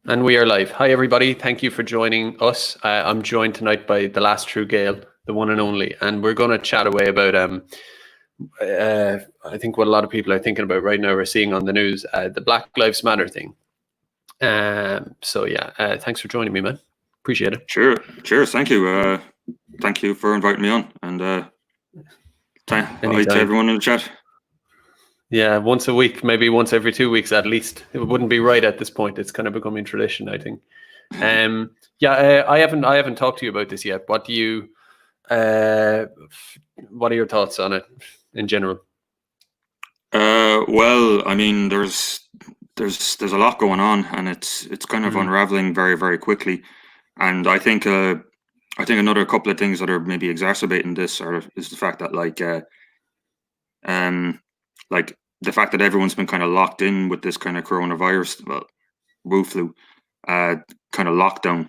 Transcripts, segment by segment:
And we are live. Hi, everybody. Thank you for joining us. I'm joined tonight by the last true Gael, the one and only, and we're going to chat away about, I think what a lot of people are thinking about right now, we're seeing on the news, the Black Lives Matter thing. Thanks for joining me, man. Appreciate it. Cheers. Thank you. Thank you for inviting me on, and hi to everyone in the chat. Yeah, once a week, maybe once every 2 weeks at least. It wouldn't be right at this point. It's kind of becoming tradition, I think. I haven't talked to you about this yet. What are your thoughts on it in general? Well, I mean, there's a lot going on, and it's kind of unraveling very, very quickly. And I think another couple of things that are maybe exacerbating this is the fact that like the fact that everyone's been kind of locked in with this kind of coronavirus, Wu flu, kind of lockdown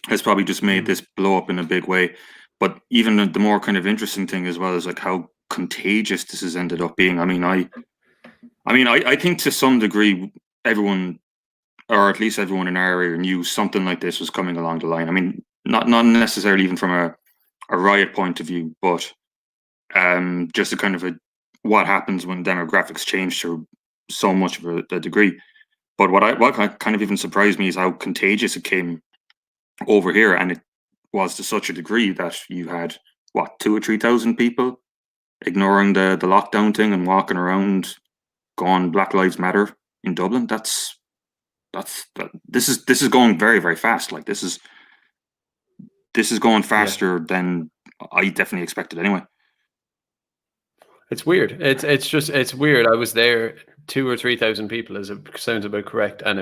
has probably just made this blow up in a big way. But even the more kind of interesting thing as well is like how contagious this has ended up being. I think to some degree everyone, or at least everyone in our area, knew something like this was coming along the line. I mean, not necessarily even from a riot point of view, but just a kind of what happens when demographics change to so much of a degree. But what kind of even surprised me is how contagious it came over here, and it was to such a degree that you had 2,000 or 3,000 people ignoring the lockdown thing and walking around going Black Lives Matter in Dublin. This is going very, very fast. Like this is going faster than I definitely expected anyway. It's weird. It's weird. I was there. 2,000 or 3,000 people sounds about correct. And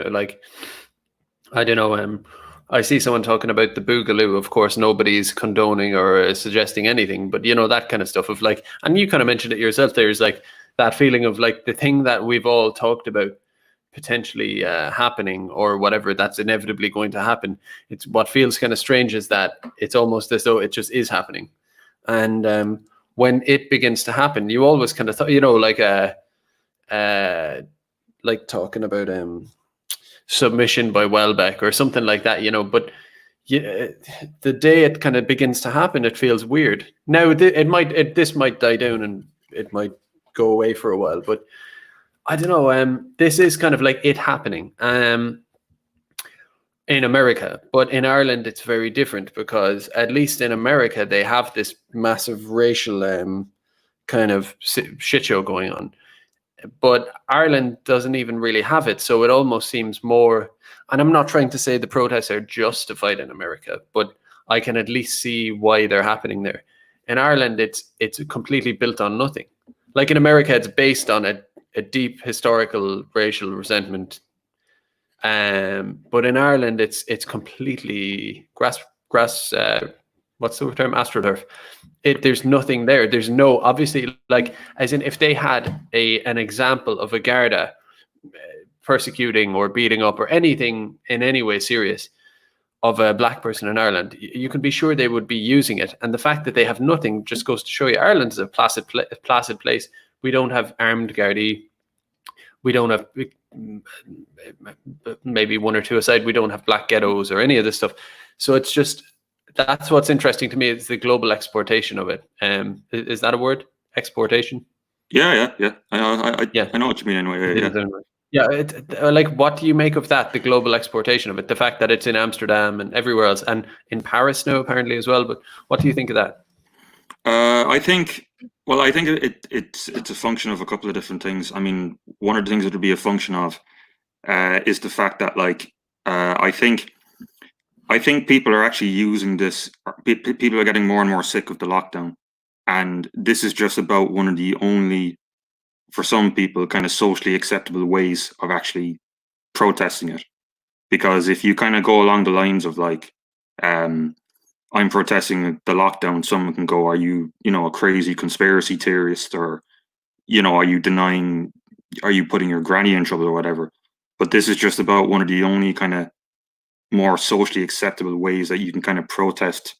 I don't know. I see someone talking about the boogaloo. Of course, nobody's condoning or suggesting anything, but that kind of stuff of like, and you kind of mentioned it yourself. There's like that feeling of like the thing that we've all talked about potentially happening or whatever that's inevitably going to happen. It's what feels kind of strange is that it's almost as though it just is happening. And when it begins to happen, you always kind of thought, like talking about submission by Welbeck or something like that, but the day it kind of begins to happen, it feels weird. Now this might die down and it might go away for a while, but I don't know. This is kind of like it happening in America, but in Ireland it's very different because at least in America they have this massive racial kind of shit show going on. But Ireland doesn't even really have it. So it almost seems more, and I'm not trying to say the protests are justified in America, but I can at least see why they're happening there. In Ireland, it's completely built on nothing. Like in America, it's based on a deep historical racial resentment. But in Ireland, it's completely grass what's the term? AstroTurf. There's nothing there. There's no, obviously, like, as in if they had an example of a Garda persecuting or beating up or anything in any way serious of a black person in Ireland, you can be sure they would be using it. And the fact that they have nothing just goes to show you Ireland is a placid place. We don't have armed Gardaí. We don't have, maybe one or two aside, we don't have black ghettos or any of this stuff. So it's just, that's what's interesting to me is the global exportation of it. Is that a word? Exportation? Yeah. I know what you mean anyway. Yeah. Like, what do you make of that? The global exportation of it, the fact that it's in Amsterdam and everywhere else, and in Paris now apparently as well. But what do you think of that? I think it's a function of a couple of different things. I mean, one of the things it would be a function of is the fact that like I think people are actually using this. People are getting more and more sick of the lockdown, and this is just about one of the only, for some people, kind of socially acceptable ways of actually protesting it. Because if you kind of go along the lines of like, I'm protesting the lockdown, someone can go, are you a crazy conspiracy theorist, or are you putting your granny in trouble or whatever? But this is just about one of the only kind of more socially acceptable ways that you can kind of protest,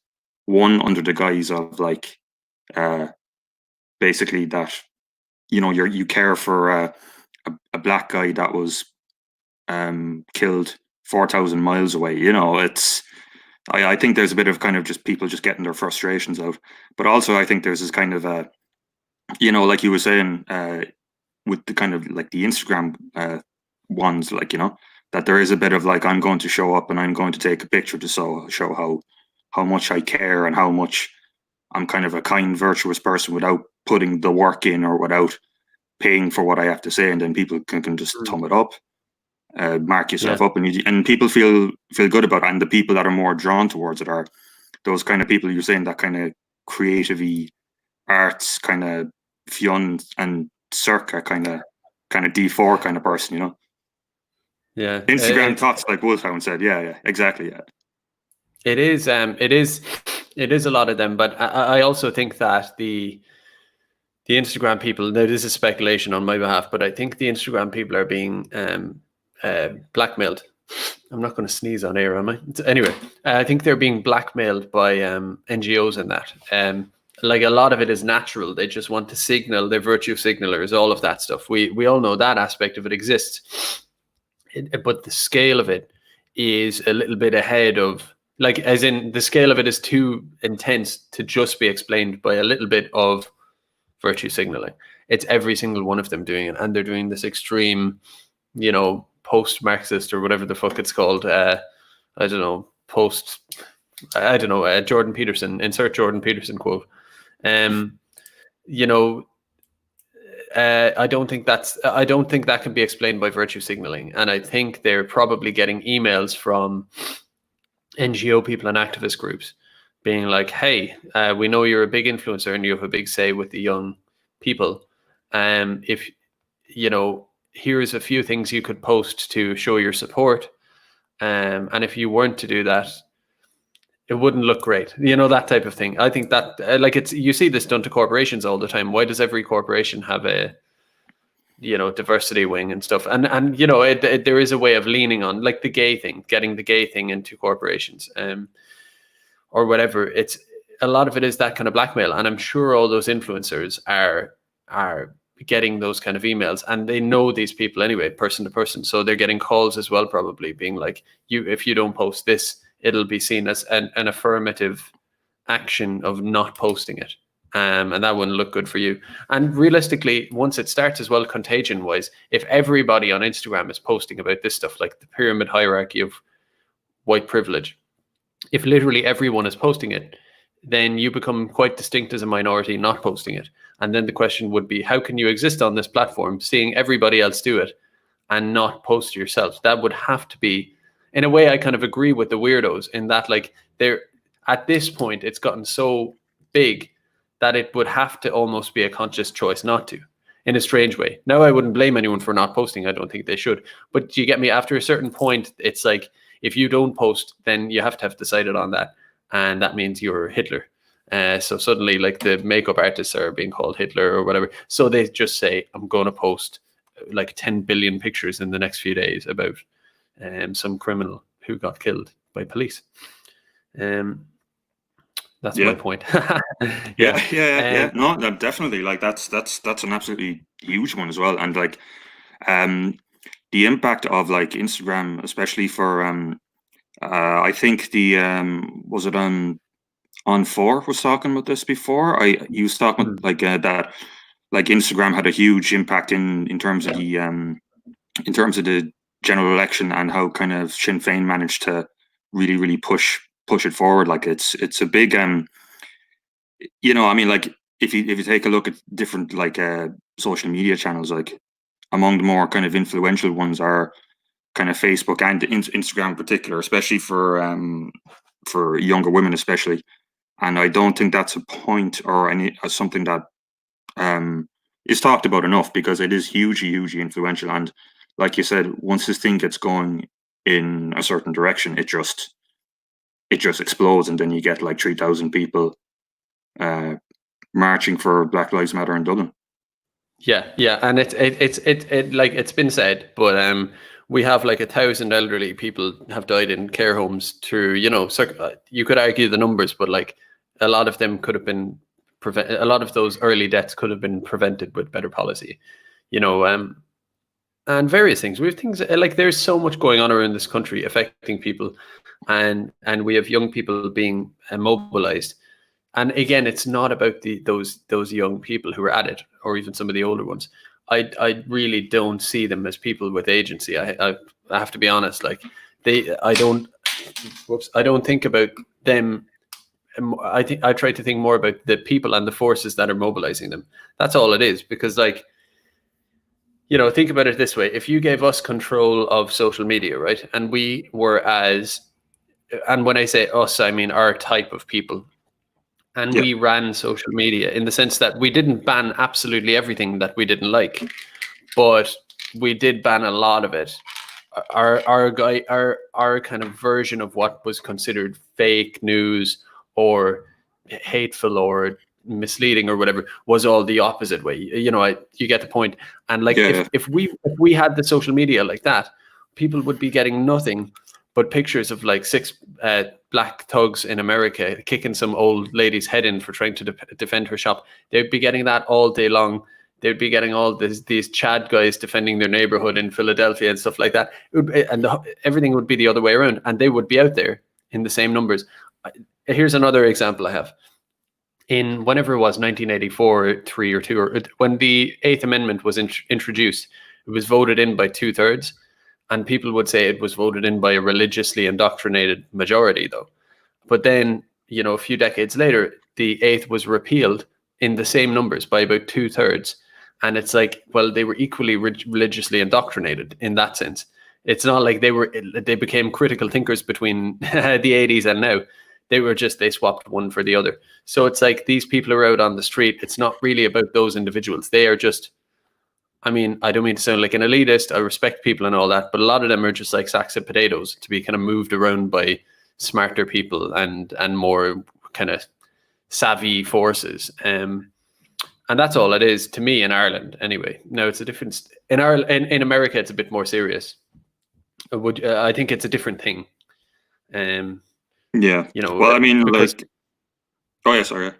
one under the guise of like basically that you care for a black guy that was killed 4,000 miles away. You know, I think there's a bit of kind of just people just getting their frustrations out, but also I think there's this kind of like you were saying, with the kind of like the Instagram ones, like, that there is a bit of like, I'm going to show up and I'm going to take a picture to show how much I care and how much I'm kind of a kind, virtuous person without putting the work in or without paying for what I have to say, and then people can just thumb it up, mark yourself up, and people feel good about it. And the people that are more drawn towards it are those kind of people you're saying, that kind of creative-y arts kind of fun and circa kind of D4 kind of person, Yeah. Instagram thoughts, like Wolfhound said. Yeah, exactly. Yeah. It is a lot of them, but I also think that the Instagram people, now this is speculation on my behalf, but I think the Instagram people are being blackmailed. I'm not going to sneeze on air, am I? Anyway, I think they're being blackmailed by NGOs and that. Like, a lot of it is natural. They just want to signal, they're virtue signalers, all of that stuff. We all know that aspect of it exists. But the scale of it is a little bit ahead of, like, as in the scale of it is too intense to just be explained by a little bit of virtue signaling. It's every single one of them doing it, and they're doing this extreme, post-Marxist or whatever the fuck it's called. Jordan Peterson, insert Jordan Peterson quote. I don't think that can be explained by virtue signaling. And I think they're probably getting emails from NGO people and activist groups being like, hey, we know you're a big influencer and you have a big say with the young people. If, here's a few things you could post to show your support. And if you weren't to do that, it wouldn't look great. That type of thing. I think that, you see this done to corporations all the time. Why does every corporation have a, diversity wing and stuff? And there is a way of leaning on, like, the gay thing, getting the gay thing into corporations, or whatever. It's a lot of it is that kind of blackmail. And I'm sure all those influencers are getting those kind of emails, and they know these people anyway, person to person. So they're getting calls as well, probably being like, if you don't post this, it'll be seen as an affirmative action of not posting it. And that wouldn't look good for you. And realistically, once it starts as well, contagion wise, if everybody on Instagram is posting about this stuff, like the pyramid hierarchy of white privilege, if literally everyone is posting it, then you become quite distinct as a minority not posting it. And then the question would be, how can you exist on this platform seeing everybody else do it and not post yourself? That would have to be, in a way, I kind of agree with the weirdos in that, like, they're at this point, it's gotten so big that it would have to almost be a conscious choice not to, in a strange way. Now, I wouldn't blame anyone for not posting. I don't think they should. But you get me? After a certain point, it's like, if you don't post, then you have to have decided on that. And that means you're Hitler. So suddenly, like, the makeup artists are being called Hitler or whatever. So they just say, I'm going to post like 10 billion pictures in the next few days about some criminal who got killed by police. That's my point. Yeah. No, definitely. Like, that's an absolutely huge one as well. And like, the impact of, like, Instagram, especially for I think the was it on 4 was talking about this before. You was talking about, like, that, like, Instagram had a huge impact in terms of the general election, and how kind of Sinn Féin managed to really push it forward. Like, it's a big I mean, like, if you take a look at different, like, social media channels, like, among the more kind of influential ones are kind of Facebook and Instagram in particular, especially for younger women, especially. And I don't think that's a point or something that is talked about enough, because it is hugely influential. And like you said, once this thing gets going in a certain direction, it just explodes, and then you get like 3,000 people marching for Black Lives Matter in Dublin. Yeah, and it's like, it's been said, but we have like 1,000 elderly people have died in care homes through, you could argue the numbers, but like, a lot of them could have been a lot of those early deaths could have been prevented with better policy. and various things. We have things like there's so much going on around this country affecting people, and we have young people being mobilized. And again, it's not about those young people who are at it, or even some of the older ones. I really don't see them as people with agency. I have to be honest. Like I don't think about them. I try to think more about the people and the forces that are mobilizing them. That's all it is. Because like, think about it this way: if you gave us control of social media, right, and we were and when I say us, I mean our type of people. And we ran social media in the sense that we didn't ban absolutely everything that we didn't like, but we did ban a lot of it. Our kind of version of what was considered fake news or hateful or misleading or whatever was all the opposite way. You get the point. And like if we had the social media like that, people would be getting nothing but pictures of like 6 black thugs in America kicking some old lady's head in for trying to defend her shop. They'd be getting that all day long. They'd be getting all these Chad guys defending their neighborhood in Philadelphia and stuff like that. Everything would be the other way around, and they would be out there in the same numbers. Here's another example I have. In whenever it was 1984, 3 or 2, or when the 8th Amendment was introduced, it was voted in by 2/3. And people would say it was voted in by a religiously indoctrinated majority, though. But then, a few decades later, the 8th was repealed in the same numbers by about 2/3. And it's like, well, they were equally religiously indoctrinated in that sense. It's not like they became critical thinkers between the 80s and now. They swapped one for the other. So it's like these people are out on the street. It's not really about those individuals. They are just, I mean, I don't mean to sound like an elitist. I respect people and all that, but a lot of them are just like sacks of potatoes to be kind of moved around by smarter people and more kind of savvy forces. And that's all it is to me in Ireland, anyway. Now it's a difference in Ireland. In America, it's a bit more serious. I think it's a different thing. Well, I mean, like, oh yeah, sorry.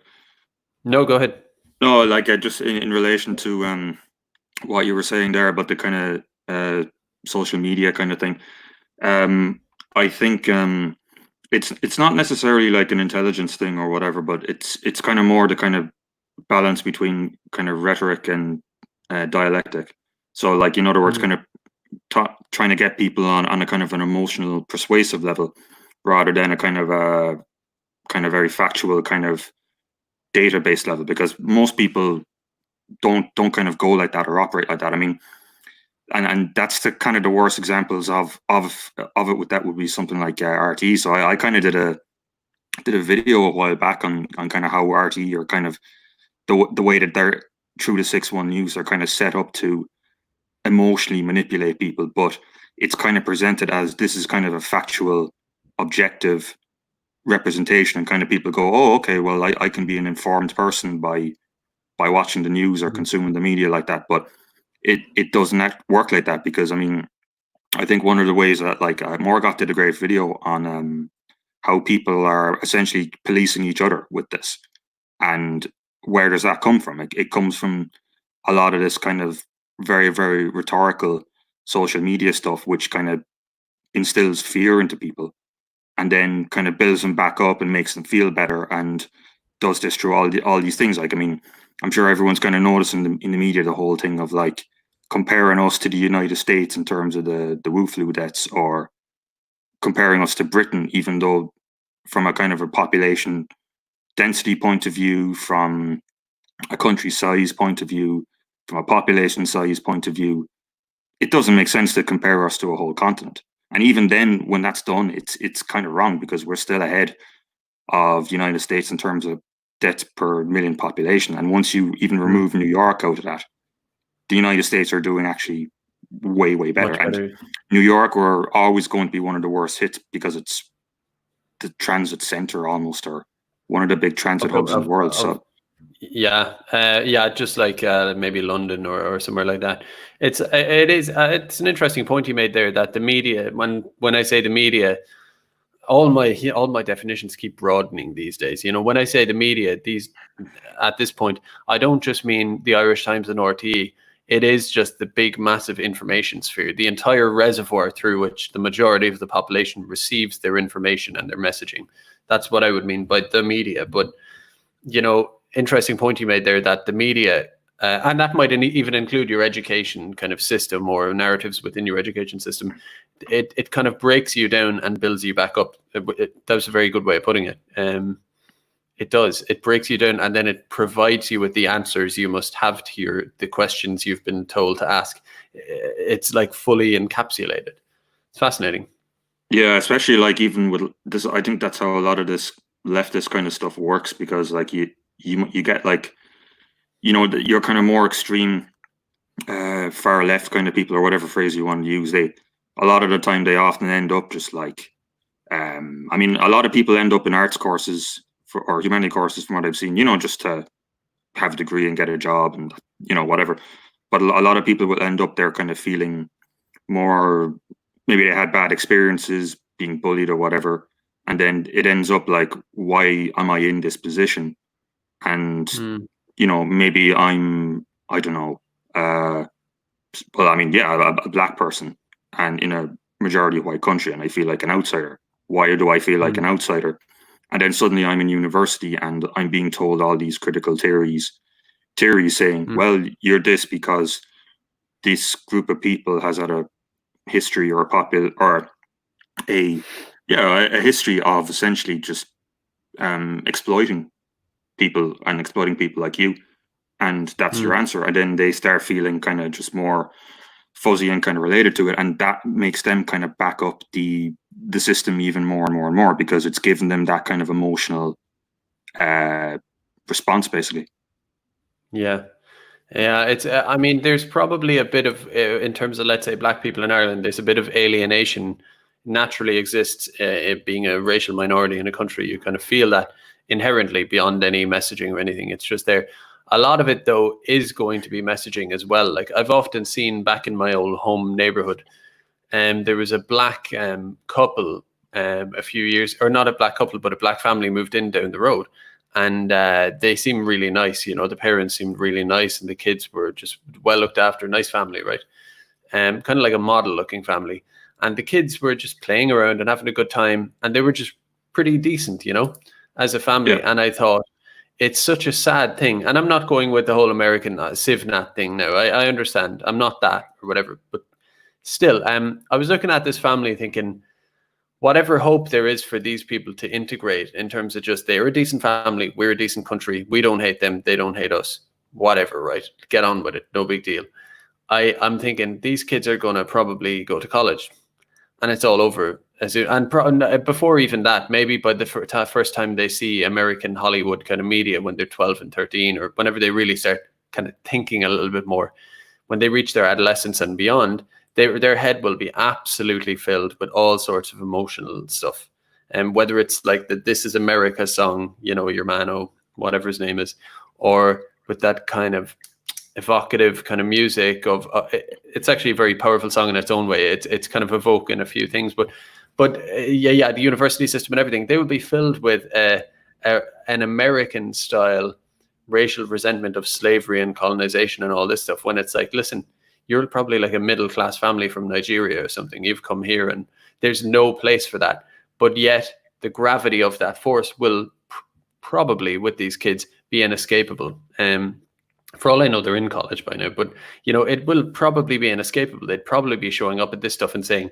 No, go ahead. No, like just in relation to what you were saying there about the kind of social media kind of thing. I think it's not necessarily like an intelligence thing or whatever, but it's kind of more the kind of balance between kind of rhetoric and dialectic. So, like, in other words, kind of trying to get people on a kind of an emotional, persuasive level, rather than a kind of very factual kind of database level, because most people don't kind of go like that or operate like that. I mean, and that's the kind of the worst examples of it. With that would be something like RT. So I kind of did a video a while back on kind of how RT are kind of the way that they're through the 6-1 news are kind of set up to emotionally manipulate people, but it's kind of presented as this is kind of a factual, objective representation, and kind of people go, oh, okay, well, I can be an informed person by watching the news or consuming the media like that. But it doesn't work like that, because I mean, I think one of the ways that, like, Morgoth did a great video on how people are essentially policing each other with this, and where does that come from? It comes from a lot of this kind of very, very rhetorical social media stuff, which kind of instills fear into people, and then kind of builds them back up and makes them feel better, and does this through all these things. Like, I mean, I'm sure everyone's kind of noticing in the media the whole thing of like comparing us to the United States in terms of the Wu flu deaths, or comparing us to Britain, even though from a kind of a population density point of view, from a country size point of view, from a population size point of view, it doesn't make sense to compare us to a whole continent. And even then, when that's done, it's kind of wrong, because we're still ahead of the United States in terms of deaths per million population. And once you even remove New York out of that, the United States are doing actually way, way better. And New York were always going to be one of the worst hits, because it's the transit center almost, or one of the big transit hubs in the world. So yeah, just like maybe London or somewhere like that. It's an interesting point you made there, that the media, when I say the media, all my definitions keep broadening these days. When I say the media, at this point, I don't just mean the Irish Times and RTE. it is just the big, massive information sphere, the entire reservoir through which the majority of the population receives their information and their messaging. That's what I would mean by the media. But, interesting point you made there, that the media, and that might even include your education kind of system or narratives within your education system, it kind of breaks you down and builds you back up. That was a very good way of putting it. It does. It breaks you down, and then it provides you with the answers you must have to the questions you've been told to ask. It's like fully encapsulated. It's fascinating. Yeah, especially like even with this, I think that's how a lot of this leftist kind of stuff works, because like you get like, you're kind of more extreme, far left kind of people, or whatever phrase you want to use. A lot of the time they often end up just like, I mean, a lot of people end up in arts courses or humanity courses, from what I've seen, just to have a degree and get a job and, whatever. But a lot of people will end up there kind of feeling more, maybe they had bad experiences, being bullied or whatever. And then it ends up like, why am I in this position? And, maybe I'm, I don't know, well, I mean, yeah, a black person and in a majority white country, and I feel like an outsider. Why do I feel like an outsider? And then suddenly I'm in university and I'm being told all these critical theories saying, well, you're this because this group of people has had a history or a history of essentially just exploiting people like you. And that's your answer. And then they start feeling kind of just more fuzzy and kind of related to it. And that makes them kind of back up the system even more and more and more, because it's given them that kind of emotional response, basically. Yeah. It's, I mean, there's probably a bit of, in terms of, let's say, black people in Ireland, there's a bit of alienation naturally exists, being a racial minority in a country. You kind of feel that inherently beyond any messaging or anything. It's just there. A lot of it, though, is going to be messaging as well. Like I've often seen back in my old home neighborhood, there was a black couple a few years, or not a black couple, but a black family moved in down the road. And they seemed really nice. The parents seemed really nice, and the kids were just well looked after. Nice family, right? Kind of like a model looking family. And the kids were just playing around and having a good time. And they were just pretty decent, as a family. Yeah. And I thought, it's such a sad thing. And I'm not going with the whole American CivNat thing now. I understand. I'm not that or whatever. But still, I was looking at this family thinking, whatever hope there is for these people to integrate in terms of just, they're a decent family, we're a decent country, we don't hate them, they don't hate us, whatever, right? Get on with it, no big deal. I'm thinking these kids are going to probably go to college and it's all over. And before even that, maybe by the first time they see American Hollywood kind of media when they're 12 and 13, or whenever they really start kind of thinking a little bit more, when they reach their adolescence and beyond, their head will be absolutely filled with all sorts of emotional stuff. And whether it's like the This Is America song, your man, whatever his name is, or with that kind of evocative kind of music of, it's actually a very powerful song in its own way. It's kind of evoking a few things, but the university system and everything, they will be filled with an American style racial resentment of slavery and colonization and all this stuff, when it's like, listen, you're probably like a middle-class family from Nigeria or something. You've come here and there's no place for that. But yet the gravity of that force will probably, with these kids, be inescapable. For all I know, they're in college by now, but it will probably be inescapable. They'd probably be showing up at this stuff and saying,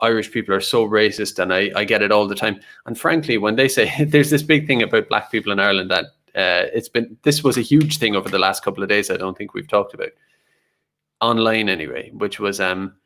Irish people are so racist, and I get it all the time. And frankly, when they say, there's this big thing about black people in Ireland that this was a huge thing over the last couple of days. I don't think we've talked about online anyway, which was some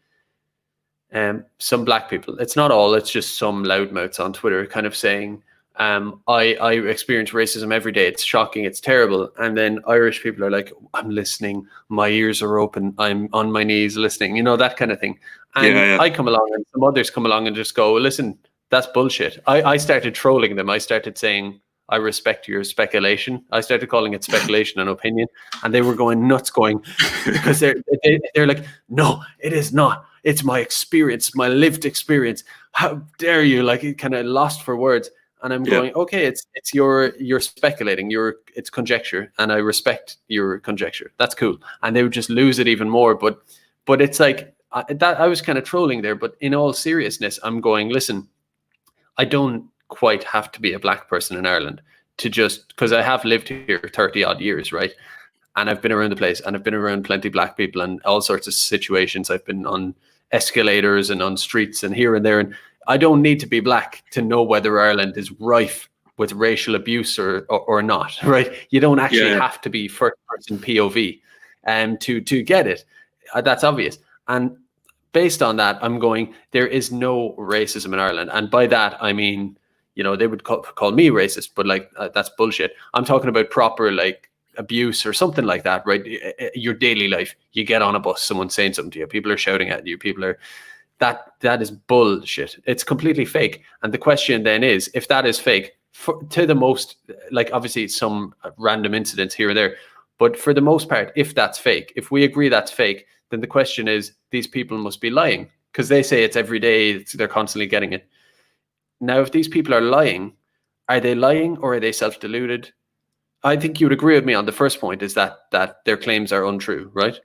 black people. It's not all, it's just some loudmouths on Twitter kind of saying, I experience racism every day. It's shocking. It's terrible. And then Irish people are like, I'm listening. My ears are open. I'm on my knees listening, that kind of thing. And I come along and some others come along and just go, listen, that's bullshit. I started trolling them. I started saying, I respect your speculation. I started calling it speculation and opinion. And they were going nuts, because they're like, no, it is not. It's my experience, my lived experience. How dare you? Like, it kind of lost for words. And I'm going, okay, it's you're speculating, it's conjecture, and I respect your conjecture. That's cool. And they would just lose it even more. But it's like that. I was kind of trolling there, but in all seriousness, I'm going, listen, I don't quite have to be a black person in Ireland to just, because I have lived here 30 odd years, right? And I've been around the place, and I've been around plenty of black people and all sorts of situations. I've been on escalators and on streets and here and there. And I don't need to be black to know whether Ireland is rife with racial abuse or not, right? You don't actually have to be first person POV to get it. That's obvious. And based on that, I'm going, there is no racism in Ireland. And by that, I mean, you know, they would call me racist, but like, that's bullshit. I'm talking about proper, like, abuse or something like that, right? Your daily life, you get on a bus, someone's saying something to you, people are shouting at you, people are, that is bullshit. It's completely fake. And the question then is, if that is fake, to the most, like, obviously some random incidents here or there, but for the most part, if that's fake, if we agree that's fake, then the question is, these people must be lying, because they say it's every day, they're constantly getting it. Now, if these people are lying, are they lying or are they self-deluded? I think you would agree with me on the first point, is that their claims are untrue, right?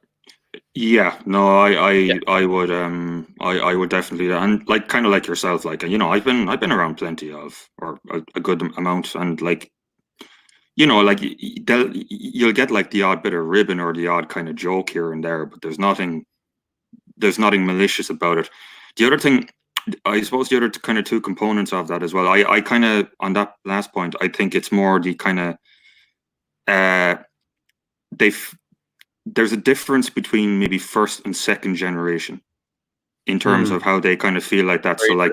Yeah, no, I would definitely, and like kind of like yourself, like, you know, I've been around plenty of, or a good amount, and like, you know, like you'll get like the odd bit of ribbon or the odd kind of joke here and there, but there's nothing malicious about it. The other thing, I suppose, the other kind of two components of that as well, I kind of, on that last point, I think it's more the kind of there's a difference between maybe first and second generation in terms of how they kind of feel like that. So like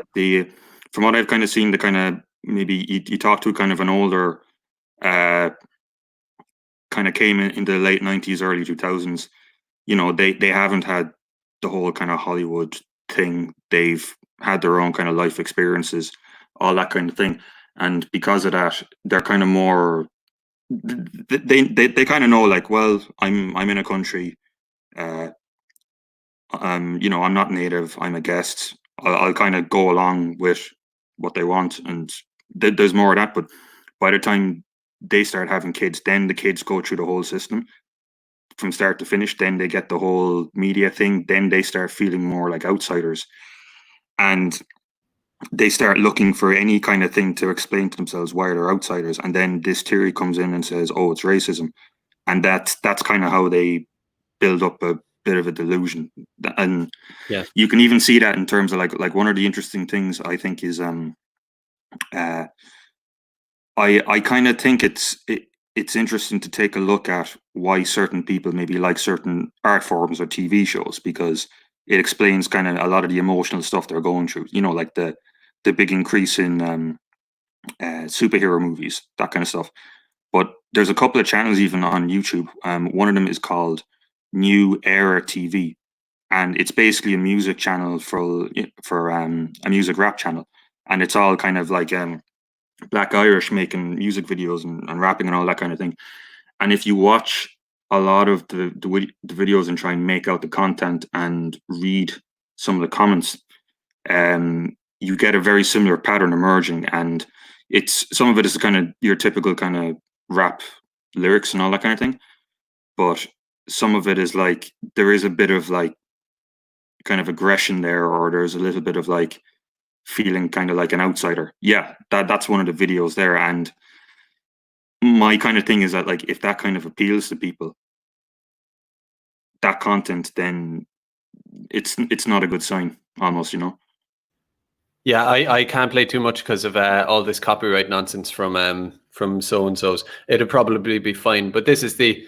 from what I've kind of seen, the kind of, maybe you talk to kind of an older kind of came in the late 90s, early 2000s, you know, they haven't had the whole kind of Hollywood thing. They've had their own kind of life experiences, all that kind of thing. And because of that, they're kind of more, they kind of know, like, well, I'm in a country, you know, I'm not native, I'm a guest. I'll kind of go along with what they want, and there's more of that. But by the time they start having kids, then the kids go through the whole system from start to finish. Then they get the whole media thing. Then they start feeling more like outsiders, and they start looking for any kind of thing to explain to themselves why they're outsiders. And then this theory comes in and says, oh, it's racism. And that's kind of how they build up a bit of a delusion. And you can even see that in terms of like one of the interesting things, I think, is I kind of think it's interesting to take a look at why certain people maybe like certain art forms or TV shows, because it explains kind of a lot of the emotional stuff they're going through. You know, like the big increase in superhero movies, that kind of stuff. But there's a couple of channels even on YouTube. One of them is called New Era TV, and it's basically a music channel for a music rap channel, and it's all kind of like Black Irish making music videos and rapping and all that kind of thing. And if you watch a lot of the videos and try and make out the content and read some of the comments, you get a very similar pattern emerging. And it's, some of it is kind of your typical kind of rap lyrics and all that kind of thing, but some of it is like, there is a bit of like kind of aggression there, or there's a little bit of like feeling kind of like an outsider. Yeah, that's one of the videos there. And my kind of thing is that, like, if that kind of appeals to people, that content, then it's not a good sign, almost, you know. Yeah, I can't play too much because of all this copyright nonsense from so and so's. It'd probably be fine, but this is the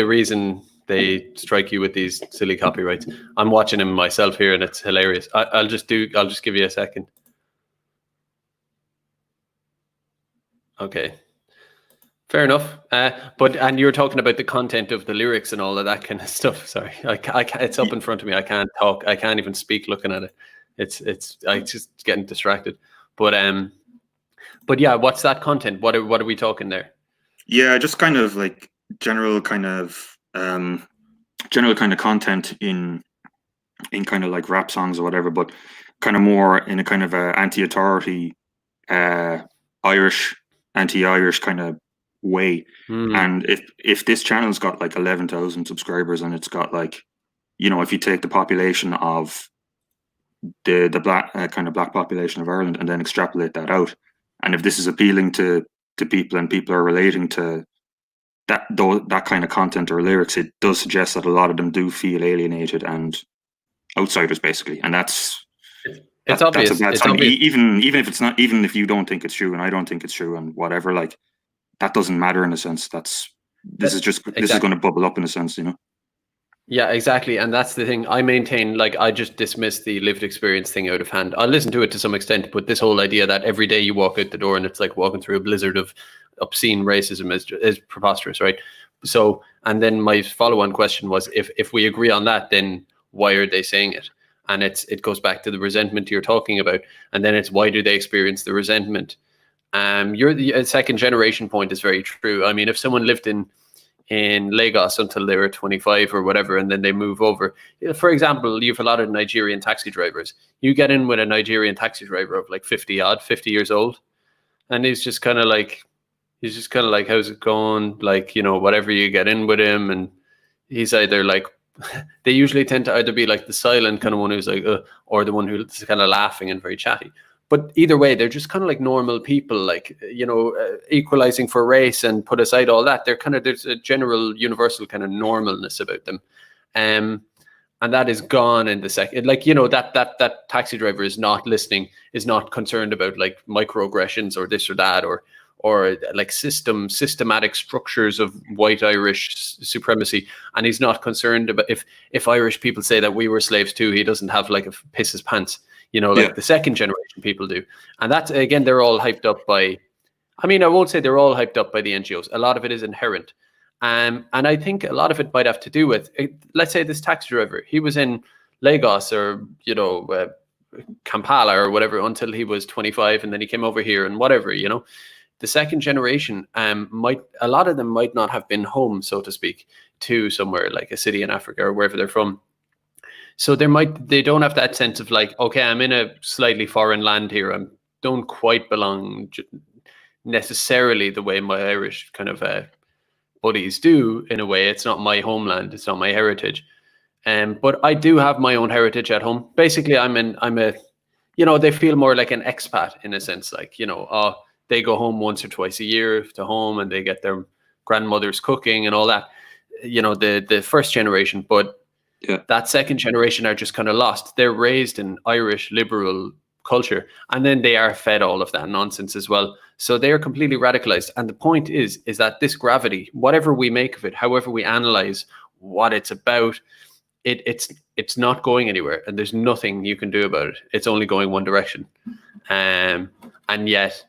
reason they strike you with these silly copyrights. I'm watching him myself here, and it's hilarious. I'll just give you a second. Okay, fair enough. And you were talking about the content of the lyrics and all of that kind of stuff. Sorry, it's up in front of me. I can't talk. I can't even speak looking at it. It's I just getting distracted. But yeah, what's that content? What are we talking there? Yeah, just kind of like general kind of content in kind of like rap songs or whatever, but kind of more in a kind of a anti-authority Irish, anti-Irish kind of way. Mm. And if this channel's got like 11,000 subscribers, and it's got like, if you take the population of the black kind of black population of Ireland and then extrapolate that out, and if this is appealing to people and people are relating to that kind of content or lyrics, it does suggest that a lot of them do feel alienated and outsiders, basically, and that's obvious. That's a bad It's sign. obvious. Even if it's not, even if you don't think it's true and I don't think it's true and whatever, like that doesn't matter in a sense. This is going to bubble up in a sense, Yeah, exactly. And that's the thing. I maintain, like, I just dismiss the lived experience thing out of hand. I'll listen to it to some extent, but this whole idea that every day you walk out the door and it's like walking through a blizzard of obscene racism is preposterous, right? So, and then my follow-on question was, if we agree on that, then why are they saying it? And it goes back to the resentment you're talking about. And then it's, why do they experience the resentment? Your second generation point is very true. I mean, if someone lived in Lagos until they were 25 or whatever, and then they move over. For example, you have a lot of Nigerian taxi drivers. You get in with a Nigerian taxi driver of like 50 years old, and he's just kind of like, how's it going? Like, whatever, you get in with him, and he's either like, they usually tend to either be like the silent kind of one who's like, or the one who's kind of laughing and very chatty. But either way, they're just kind of like normal people, like, equalizing for race and put aside all that. There's a general universal kind of normalness about them. And that is gone in the second, like, that taxi driver is not listening, is not concerned about like microaggressions or this or that, or like systematic structures of white Irish supremacy. And he's not concerned about if Irish people say that we were slaves too, he doesn't have like a piss his pants. The second generation people do. And that's, again, they're all hyped up by, I mean, I won't say they're all hyped up by the NGOs. A lot of it is inherent. And I think a lot of it might have to do with, let's say this taxi driver, he was in Lagos or, Kampala or whatever until he was 25, and then he came over here and whatever, The second generation, a lot of them might not have been home, so to speak, to somewhere like a city in Africa or wherever they're from. So they don't have that sense of like, okay, I'm in a slightly foreign land here. I don't quite belong necessarily the way my Irish kind of buddies do. In a way, it's not my homeland. It's not my heritage. But I do have my own heritage at home. Basically, they feel more like an expat in a sense, like, they go home once or twice a year to home and they get their grandmother's cooking and all that, the first generation. But that second generation are just kind of lost. They're raised in Irish liberal culture, and then they are fed all of that nonsense as well. So they are completely radicalized. And the point is that this gravity, whatever we make of it, however we analyze what it's about, it's not going anywhere, and there's nothing you can do about it. It's only going one direction. And yet,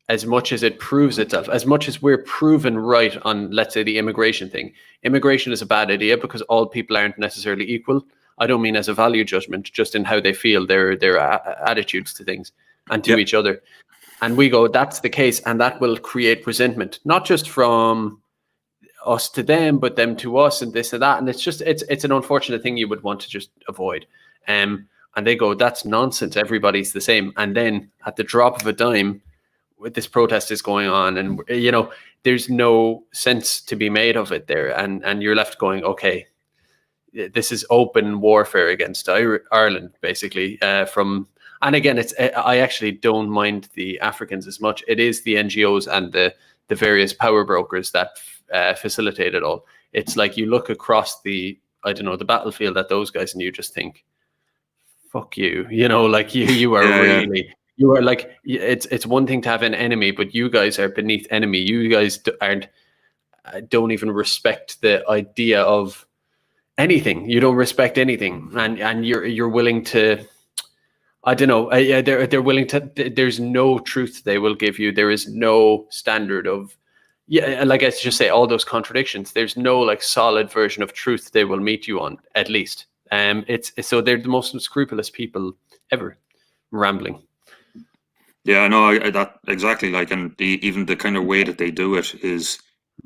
as much as it proves itself, as much as we're proven right on, let's say, the immigration thing, immigration is a bad idea because all people aren't necessarily equal. I don't mean as a value judgment, just in how they feel, their attitudes to things and to each other. And we go, that's the case, and that will create resentment, not just from us to them, but them to us, and this and that. And it's an unfortunate thing you would want to just avoid. And they go, that's nonsense. Everybody's the same. And then at the drop of a dime, this protest is going on, and there's no sense to be made of it there, and you're left going, okay, this is open warfare against Ireland, basically. And again, I actually don't mind the Africans as much. It is the NGOs and the various power brokers that facilitate it all. It's like you look across the battlefield at those guys, and you just think, fuck you, like you are really. You are like, it's one thing to have an enemy, but you guys are beneath enemy. You guys don't even respect the idea of anything. You don't respect anything, and you're willing to. I don't know. They're willing to. There's no truth they will give you. There is no standard of. Yeah, like I just say, all those contradictions. There's no like solid version of truth they will meet you on. At least, it's so they're the most unscrupulous people ever, rambling. Yeah, no, that exactly. Like, and even the kind of way that they do it is,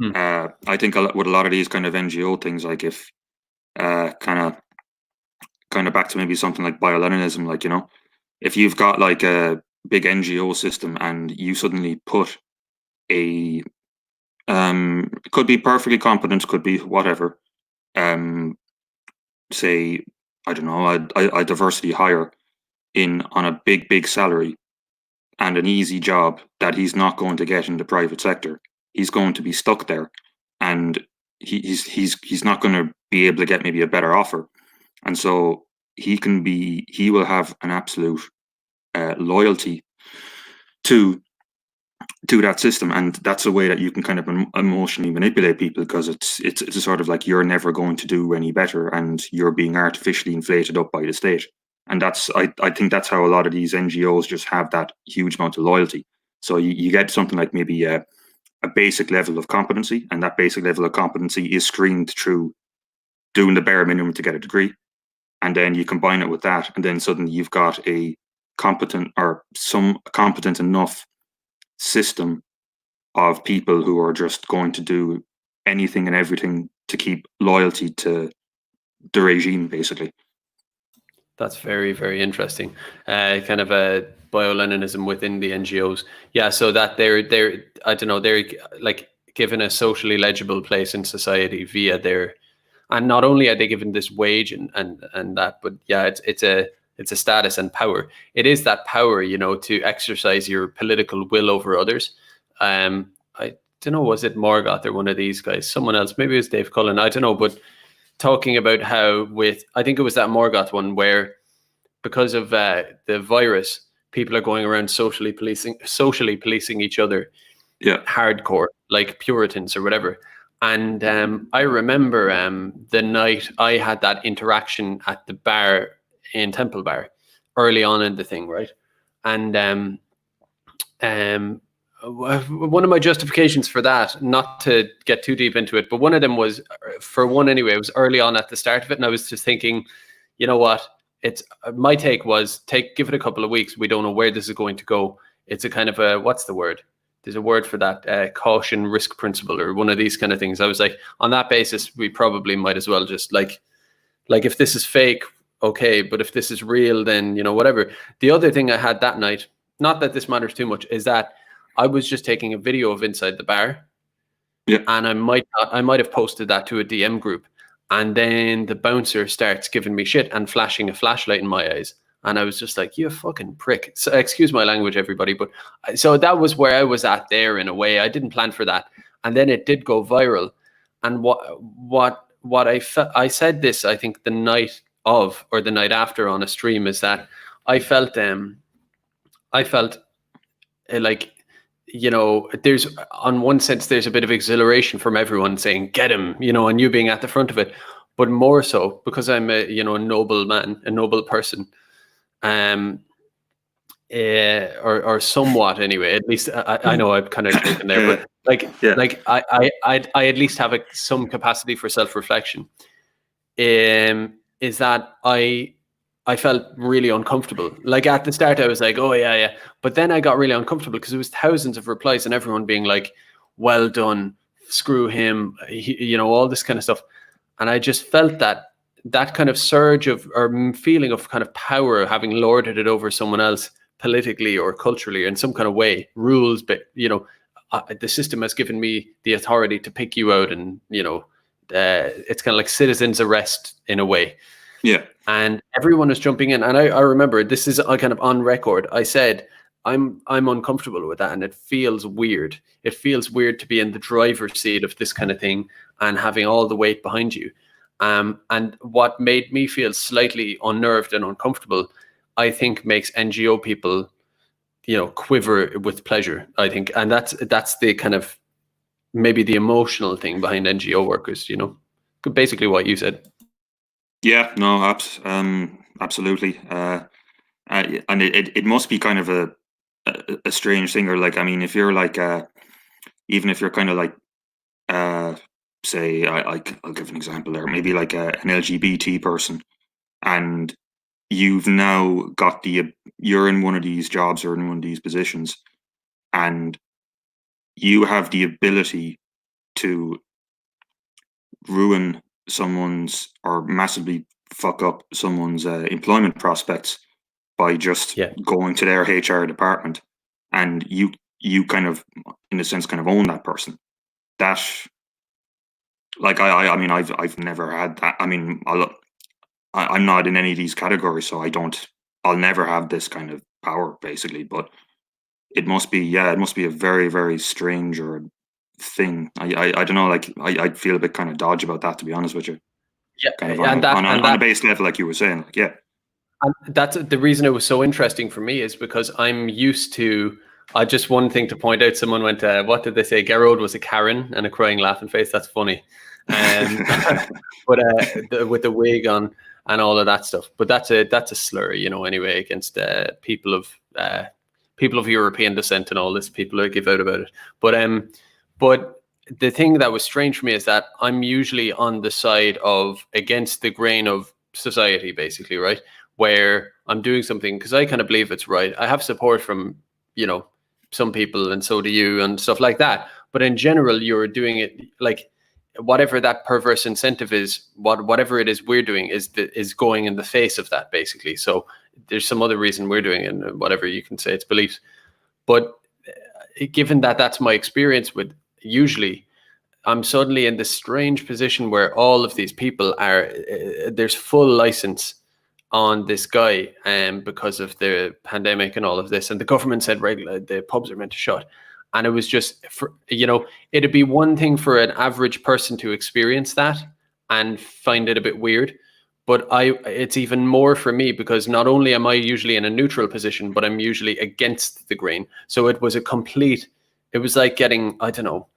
I think with a lot of these kind of NGO things, like if kind of back to maybe something like bio-leninism, like if you've got like a big NGO system and you suddenly put a it could be perfectly competent, could be whatever, say, I don't know, a diversity hire in on a big salary and an easy job that he's not going to get in the private sector. He's going to be stuck there, and he's not going to be able to get maybe a better offer, and so he will have an absolute loyalty to that system, and that's a way that you can kind of emotionally manipulate people, because it's a sort of like, you're never going to do any better and you're being artificially inflated up by the state. And that's I think that's how a lot of these NGOs just have that huge amount of loyalty. So you get something like maybe a basic level of competency, and that basic level of competency is screened through doing the bare minimum to get a degree, and then you combine it with that, and then suddenly you've got a competent, or some competent enough system of people who are just going to do anything and everything to keep loyalty to the regime, basically. That's very, very interesting. Kind of a bio-leninism within the NGOs. Yeah, so that they're I don't know, they're like given a socially legible place in society via their, and not only are they given this wage and that, but yeah, it's a status and power. It is that power, you know, to exercise your political will over others. I don't know, was it Morgoth or one of these guys? Someone else, maybe it was Dave Cullen, I don't know, but talking about how I think it was that Morgoth one, where because of the virus, people are going around socially policing each other, hardcore, like Puritans or whatever. And I remember the night I had that interaction at the bar in Temple Bar early on in the thing, right? And one of my justifications for that, not to get too deep into it, but one of them was, for one anyway, it was early on at the start of it, and I was just thinking, you know what? It's my take was give it a couple of weeks. We don't know where this is going to go. It's a kind of a, what's the word? There's a word for that, caution risk principle, or one of these kind of things. I was like, on that basis, we probably might as well just like if this is fake, okay, but if this is real, then, you know, whatever. The other thing I had that night, not that this matters too much, is that I was just taking a video of inside the bar. Yeah. And I might have posted that to a DM group. And then the bouncer starts giving me shit and flashing a flashlight in my eyes. And I was just like, you fucking prick. So, excuse my language, everybody. But so that was where I was at there in a way. I didn't plan for that. And then it did go viral. And what I said this, I think the night of, or the night after on a stream, is that I felt like, you know, there's, on one sense, there's a bit of exhilaration from everyone saying, get him, you know, and you being at the front of it. But more so because I'm a, you know, a noble man, a noble person, or somewhat anyway. At least I know I'm kind of joking there, but like I at least have some capacity for self-reflection. Is that I felt really uncomfortable. Like at the start, I was like, oh yeah. But then I got really uncomfortable because it was thousands of replies and everyone being like, well done, screw him, you know, all this kind of stuff. And I just felt that kind of surge of, or feeling of kind of power, having lorded it over someone else politically or culturally or in some kind of way, rules, but, you know, the system has given me the authority to pick you out, and, you know, it's kind of like citizen's arrest in a way. Yeah. And everyone was jumping in. And I remember, this is kind of on record, I said, I'm uncomfortable with that, and it feels weird. It feels weird to be in the driver's seat of this kind of thing and having all the weight behind you. And what made me feel slightly unnerved and uncomfortable, I think, makes NGO people, you know, quiver with pleasure, I think. And that's the kind of, maybe the emotional thing behind NGO workers, you know, basically what you said. Yeah, no, absolutely. And it must be kind of a strange thing, or like, I mean, if you're like, even if you're kind of like, say, I'll give an example there, maybe like an LGBT person, and you've now got you're in one of these jobs or in one of these positions, and you have the ability to ruin someone's, or massively fuck up someone's employment prospects by just going to their HR department, and you kind of, in a sense, kind of own that person. That, like, I mean, I've never had that. I mean, I'm not in any of these categories, so I'll never have this kind of power, basically. But it must be a very, very strange or thing. I don't know, like, I feel a bit kind of dodgy about that, to be honest with you. Yeah, Kind of and on a base level, like you were saying, like, yeah. And that's the reason it was so interesting for me, is because I'm used to. Just one thing to point out. Someone went, "What did they say? Gerard was a Karen and a crying laughing face." That's funny, but with the wig on and all of that stuff. But that's a slur, anyway, against people of European descent and all this. People who give out about it. But the thing that was strange for me is that I'm usually on the side of against the grain of society, basically, right? Where I'm doing something because I kind of believe it's right. I have support from, some people, and so do you, and stuff like that. But in general, you're doing it like whatever that perverse incentive is, whatever it is we're doing is going in the face of that, basically. So there's some other reason we're doing it, and whatever you can say it's beliefs. But given that that's my experience with, usually I'm suddenly in this strange position where all of these people are, there's full license on this guy because of the pandemic and all of this. And the government said the pubs are meant to shut. And it was just, it'd be one thing for an average person to experience that and find it a bit weird. But it's even more for me, because not only am I usually in a neutral position, but I'm usually against the grain. So it was it was like getting, I don't know,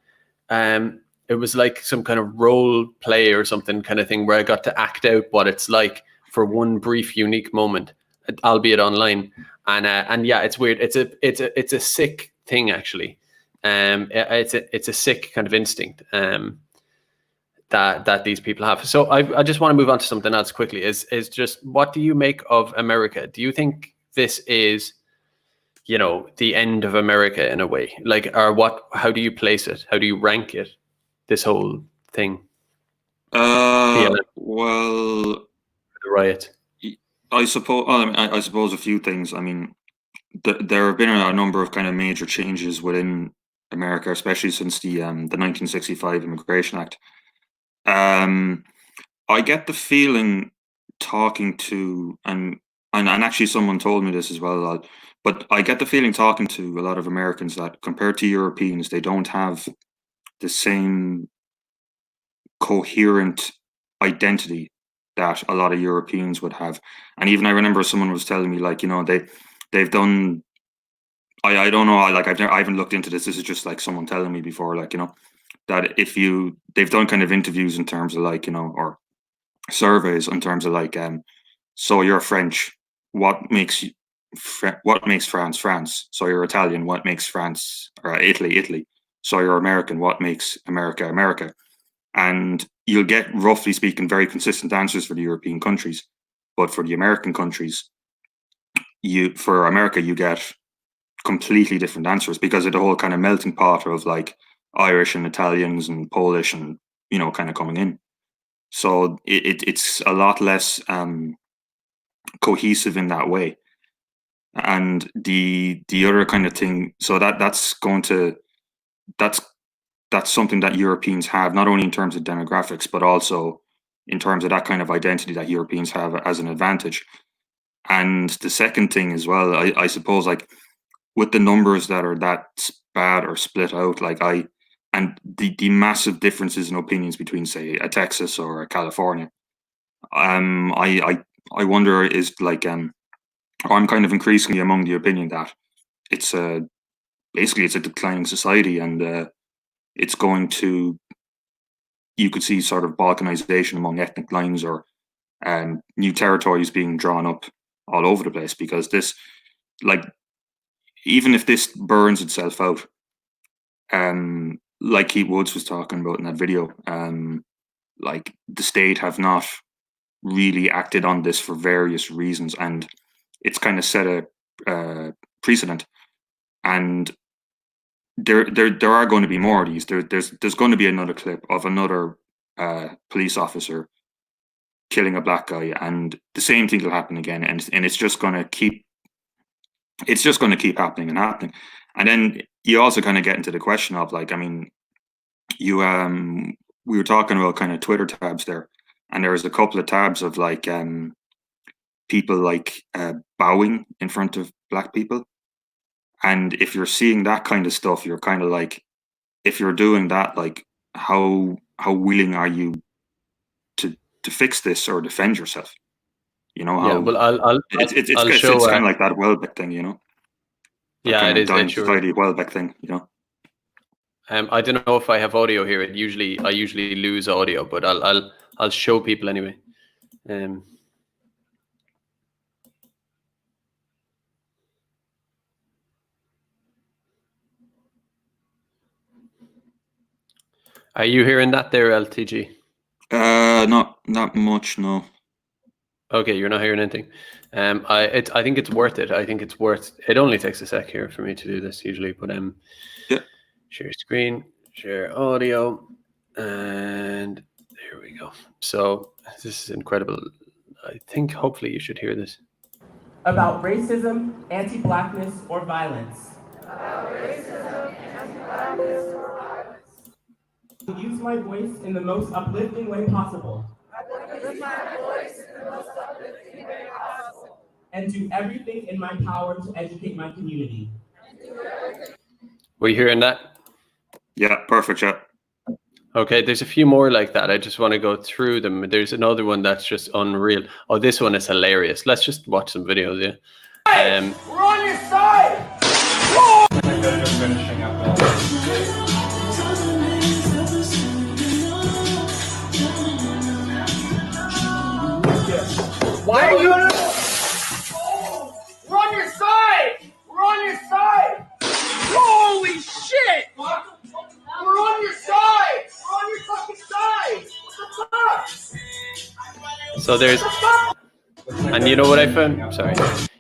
it was like some kind of role play or something kind of thing, where I got to act out what it's like for one brief, unique moment, albeit online. And yeah, it's weird. It's a sick thing, actually. It's a sick kind of instinct that these people have. So I just want to move on to something else quickly. Is just, what do you make of America? Do you think this is, the end of America in a way? Like, or what? How do you place it? How do you rank it? This whole thing. Well, the riot. I suppose. I suppose a few things. I mean, there have been a number of kind of major changes within America, especially since the 1965 Immigration Act. I get the feeling, talking to, and actually someone told me this as well, but I get the feeling, talking to a lot of Americans, that compared to Europeans, they don't have the same coherent identity that a lot of Europeans would have. And even I remember someone was telling me, like, they've done, I don't know, I haven't looked into this. This is just like someone telling me before, like, that they've done kind of interviews in terms of, like, or surveys in terms of, like, so you're French, what makes France France? So you're Italian, what makes France, or Italy? So you're American, what makes America America? And you'll get, roughly speaking, very consistent answers for the European countries, but for the American countries, for America, you get completely different answers, because of the whole kind of melting pot of, like, Irish and Italians and Polish and, kind of coming in. So it's a lot less cohesive in that way. And the other kind of thing, so that's something that Europeans have, not only in terms of demographics, but also in terms of that kind of identity that Europeans have as an advantage. And the second thing as well, I suppose, like, with the numbers that are that bad or split out, like, and the massive differences in opinions between, say, a Texas or a California, I wonder, is, like, I'm kind of increasingly among the opinion that it's basically it's a declining society, and it's going to, you could see sort of balkanization among ethnic lines, or new territories being drawn up all over the place, because this, like, even if this burns itself out, like Keith Woods was talking about in that video, like, the state have not really acted on this for various reasons, and it's kind of set a precedent. And there are going to be more of these. There's going to be another clip of another police officer killing a black guy, and the same thing will happen again, and it's just going to keep it's just going to keep happening and happening. And then you also kind of get into the question of like, I mean, you we were talking about kind of Twitter tabs there, and there was a couple of tabs of like people like bowing in front of black people. And if you're seeing that kind of stuff, you're kind of like, if you're doing that, like how willing are you to fix this or defend yourself? You know, Yeah, how well, I'll it's show. kind of like that Welbeck thing, you know, that Yeah, kind it of is. dying Sure. society Welbeck thing, you know. I don't know if I have audio here. I usually lose audio, but I'll show people anyway. Are you hearing that there, LTG? Not much, no. Okay, you're not hearing anything. I think it's worth it. I think it's worth. It only takes a sec here for me to do this usually, but Yeah. Share screen, share audio, and there we go. So this is incredible. I think hopefully you should hear this. About racism, anti-blackness, or violence. Use my voice in the most uplifting way possible. And do everything in my power to educate my community. Were you hearing that? Yeah, perfect, yeah. Okay, there's a few more like that. I just want to go through them. There's another one that's just unreal. Oh, this one is hilarious. Let's just watch some videos, yeah. We're on your side! Why are you on We're on your side! We're on your side! Holy shit! We're on your side! We're on your fucking side! What the fuck? So there's, and you know what I found? I'm sorry.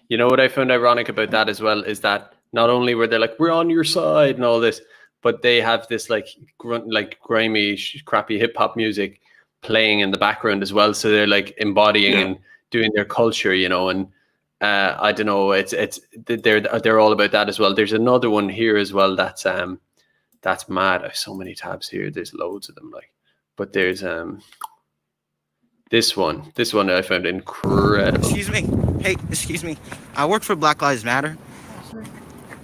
You know what I found ironic about that as well is that not only were they like, we're on your side and all this, but they have this like grimy, crappy hip hop music playing in the background as well. So they're like embodying and doing their culture, you know, and I don't know, they're all about that as well. There's another one here as well that's mad. I have so many tabs here. There's loads of them, like, but there's this one I found incredible. Excuse me. Hey, excuse me. I work for Black Lives Matter.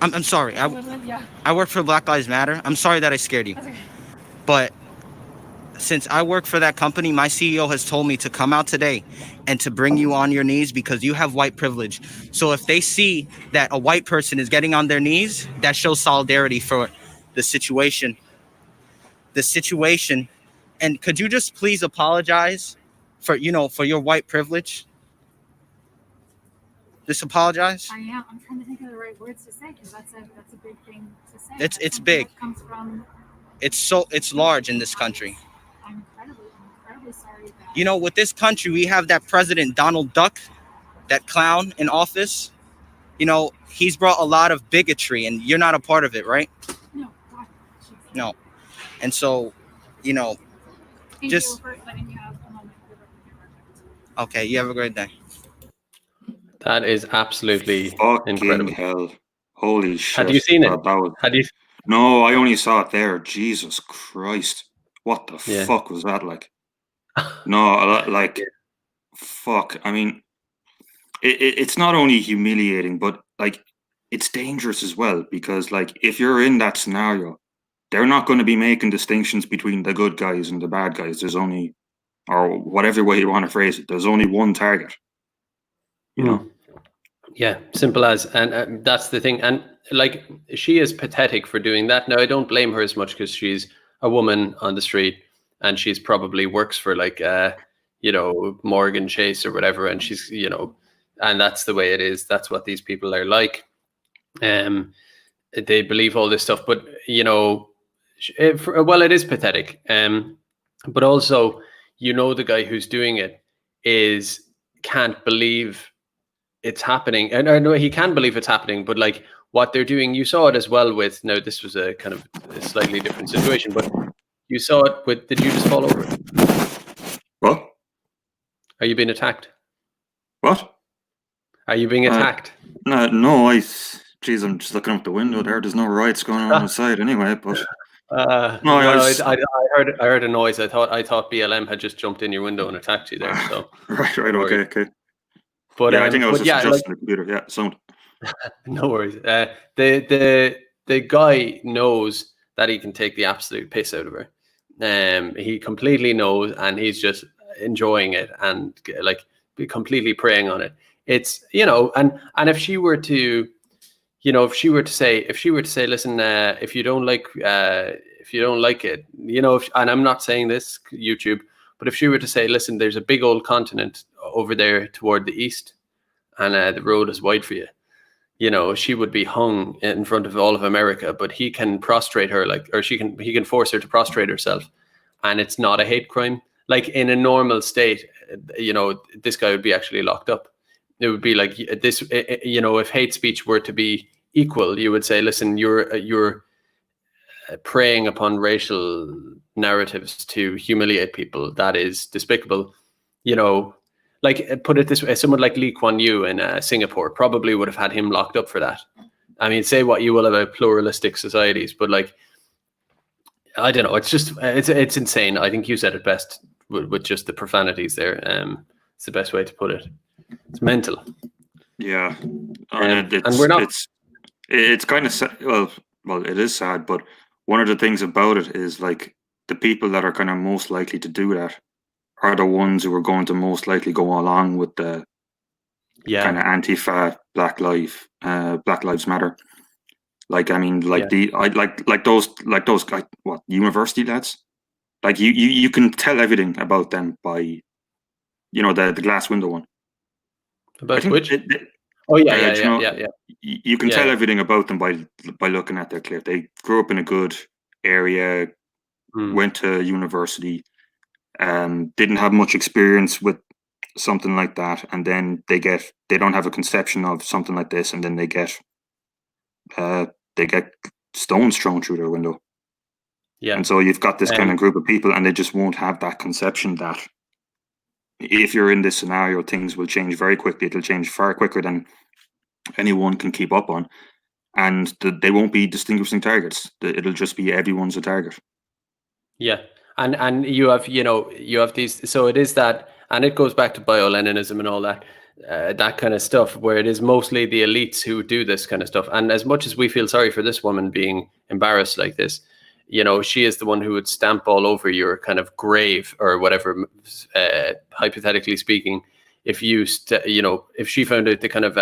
I'm sorry. I work for Black Lives Matter. I'm sorry that I scared you. But since I work for that company, my CEO has told me to come out today and to bring you on your knees because you have white privilege. So if they see that a white person is getting on their knees, that shows solidarity for the situation. And could you just please apologize for your white privilege? Just apologize. I am. I'm trying to think of the right words to say because that's a big thing to say. It's big. Comes from. It's large in this country. I'm incredibly sorry that. You know, with this country, we have that president Donald Duck, that clown in office. You know, he's brought a lot of bigotry, and you're not a part of it, right? No. God, no. And so, you know, Thank you for letting me have a moment. Okay, you have a great day. That is absolutely fucking incredible. Hell. Holy shit. Had you seen it? No, I only saw it there. Jesus Christ. What the fuck was that like? No, like, fuck. I mean, it's not only humiliating, but like, it's dangerous as well because, like, if you're in that scenario, they're not going to be making distinctions between the good guys and the bad guys. There's only, or whatever way you want to phrase it, there's only one target. You know? Yeah, simple as. And that's the thing. And like, she is pathetic for doing that. Now, I don't blame her as much because she's a woman on the street and she's probably works for like, you know, Morgan Chase or whatever. And she's, you know, and that's the way it is. That's what these people are like. They believe all this stuff, but, you know, well, it is pathetic. But also, you know, the guy who's doing it can't believe it's happening. And I know he can believe it's happening, but like what they're doing, you saw it as well with, now this was a kind of a slightly different situation, but you saw it with, did you just fall over? What? Are you being attacked? What? Are you being attacked? No, geez, I'm just looking out the window there. There's no riots going on outside anyway, but I heard a noise. I thought BLM had just jumped in your window and attacked you there. So right, okay. But yeah, I think I was just adjusting like, the computer. Yeah, sound. No worries. The guy knows that he can take the absolute piss out of her. He completely knows, and he's just enjoying it and like completely preying on it. It's and if she were to, if she were to say, listen, if you don't like it, and I'm not saying this YouTube, but if she were to say, listen, there's a big old continent over there toward the east, and the road is wide for you. She would be hung in front of all of America, but he can prostrate her, he can force her to prostrate herself, and it's not a hate crime. Like in a normal state, this guy would be actually locked up. It would be like this, if hate speech were to be equal, you would say, listen, you're preying upon racial narratives to humiliate people. That is despicable. Like, put it this way, someone like Lee Kuan Yew in Singapore probably would have had him locked up for that. I mean, say what you will about pluralistic societies, but like, I don't know. It's just, it's insane. I think you said it best with just the profanities there. It's the best way to put it. It's mental. Yeah. And we're not. It's kind of sad. Well, it is sad, but one of the things about it is like the people that are kind of most likely to do that are the ones who are going to most likely go along with the kind of Antifa Black Lives Matter. Like, I mean, like those guys, what, university lads? Like you can tell everything about them by, the glass window one. About which? You can tell everything about them by looking at their clip. They grew up in a good area, went to university, didn't have much experience with something like that, and then they don't have a conception of something like this, and then they get stones thrown through their window. Yeah. And so you've got this kind of group of people, and they just won't have that conception that if you're in this scenario, things will change very quickly. It'll change far quicker than anyone can keep up on, and they won't be distinguishing targets. It'll just be everyone's a target. Yeah. And you have these, so it is that, and it goes back to bio-leninism and all that, that kind of stuff, where it is mostly the elites who do this kind of stuff. And as much as we feel sorry for this woman being embarrassed like this, she is the one who would stamp all over your kind of grave or whatever, hypothetically speaking, if if she found out the kind of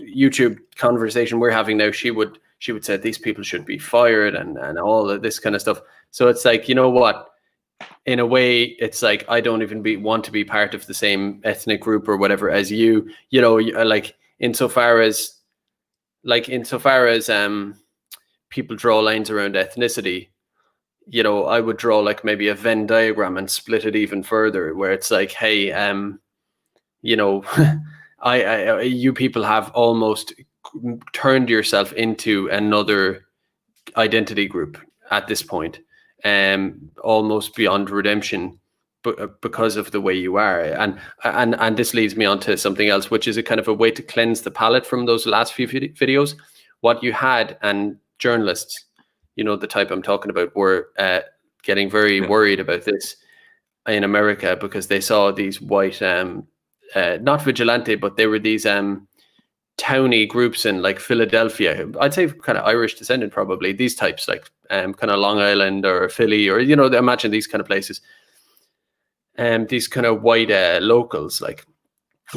YouTube conversation we're having now, she would say these people should be fired and all of this kind of stuff. So it's like, what? In a way, it's like, I don't even want to be part of the same ethnic group or whatever as you, like insofar as people draw lines around ethnicity, I would draw like maybe a Venn diagram and split it even further, where it's like, hey, you people have almost turned yourself into another identity group at this point, almost beyond redemption, because of the way you are. And this leads me on to something else, which is a kind of a way to cleanse the palate from those last few videos. What you had, and journalists, the type I'm talking about, were getting very worried about this in America, because they saw these white, not vigilante, but they were these towny groups in like Philadelphia. I'd say kind of Irish descendant, probably, these types, like kind of Long Island or Philly, or imagine these kind of places. These kind of white locals, like,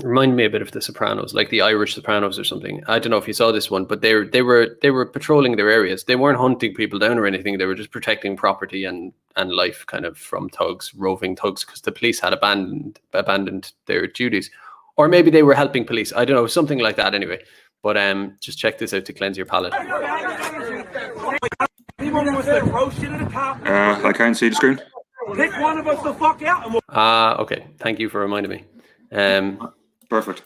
remind me a bit of the Sopranos, like the Irish Sopranos or something. I don't know if you saw this one, but they were patrolling their areas. They weren't hunting people down or anything. They were just protecting property and life, kind of, from thugs, roving thugs, because the police had abandoned their duties. Or maybe they were helping police. I don't know, something like that anyway. But just check this out to cleanse your palate. I can't see the screen. Pick one of us the fuck out. Okay. Thank you for reminding me. Perfect.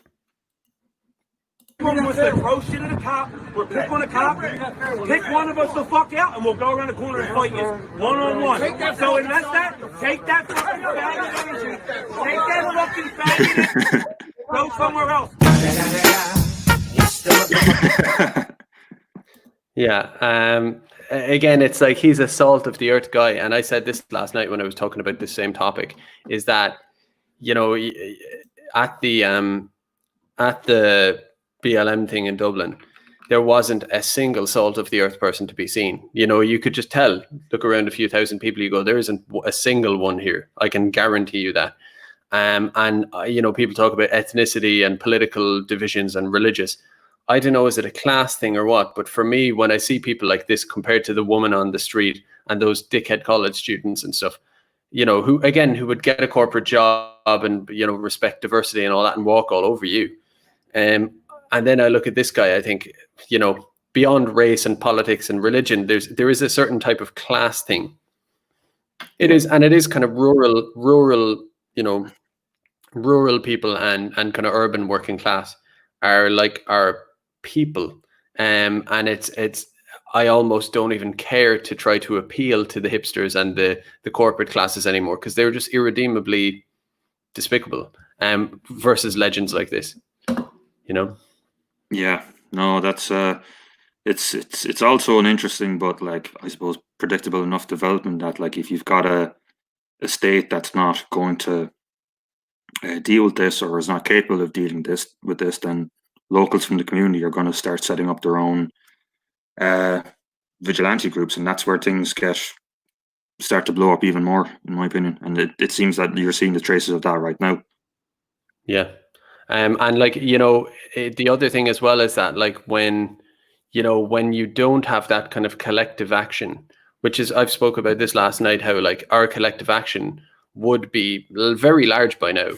One of us that roast shit at a cop. We'll pick on a cop. Pick one of us the fuck out, and we'll go around the corner and fight you one-on-one. So invest that. Take that fucking faggot energy. Take that fucking faggot. Go somewhere else. Yeah. Again, it's like he's a salt of the earth guy, and I said this last night when I was talking about this same topic. Is that, you know, at the BLM thing in Dublin, there wasn't a single salt of the earth person to be seen. You know, you could just tell. Look around a few thousand people, you go, there isn't a single one here. I can guarantee you that. And you know, people talk about ethnicity and political divisions and religious. I don't know, is it a class thing or what? But for me, when I see people like this compared to the woman on the street and those dickhead college students and stuff, you know, who would get a corporate job and, you know, respect diversity and all that and walk all over you. And then I look at this guy, I think, you know, beyond race and politics and religion, there is a certain type of class thing. It is kind of rural, you know, rural people and kind of urban working class are people. And it's I almost don't even care to try to appeal to the hipsters and the corporate classes anymore, because they're just irredeemably despicable versus legends like this, you know. Yeah, no, that's it's also an interesting, but like, I suppose, predictable enough development that, like, if you've got a state that's not going to deal with this, or is not capable of dealing with this, then locals from the community are going to start setting up their own vigilante groups, and that's where things start to blow up even more, in my opinion. And it seems that you're seeing the traces of that right now. Yeah. And like, you know, the other thing as well is that, like, when you don't have that kind of collective action, which is, I've spoke about this last night, how like our collective action would be very large by now.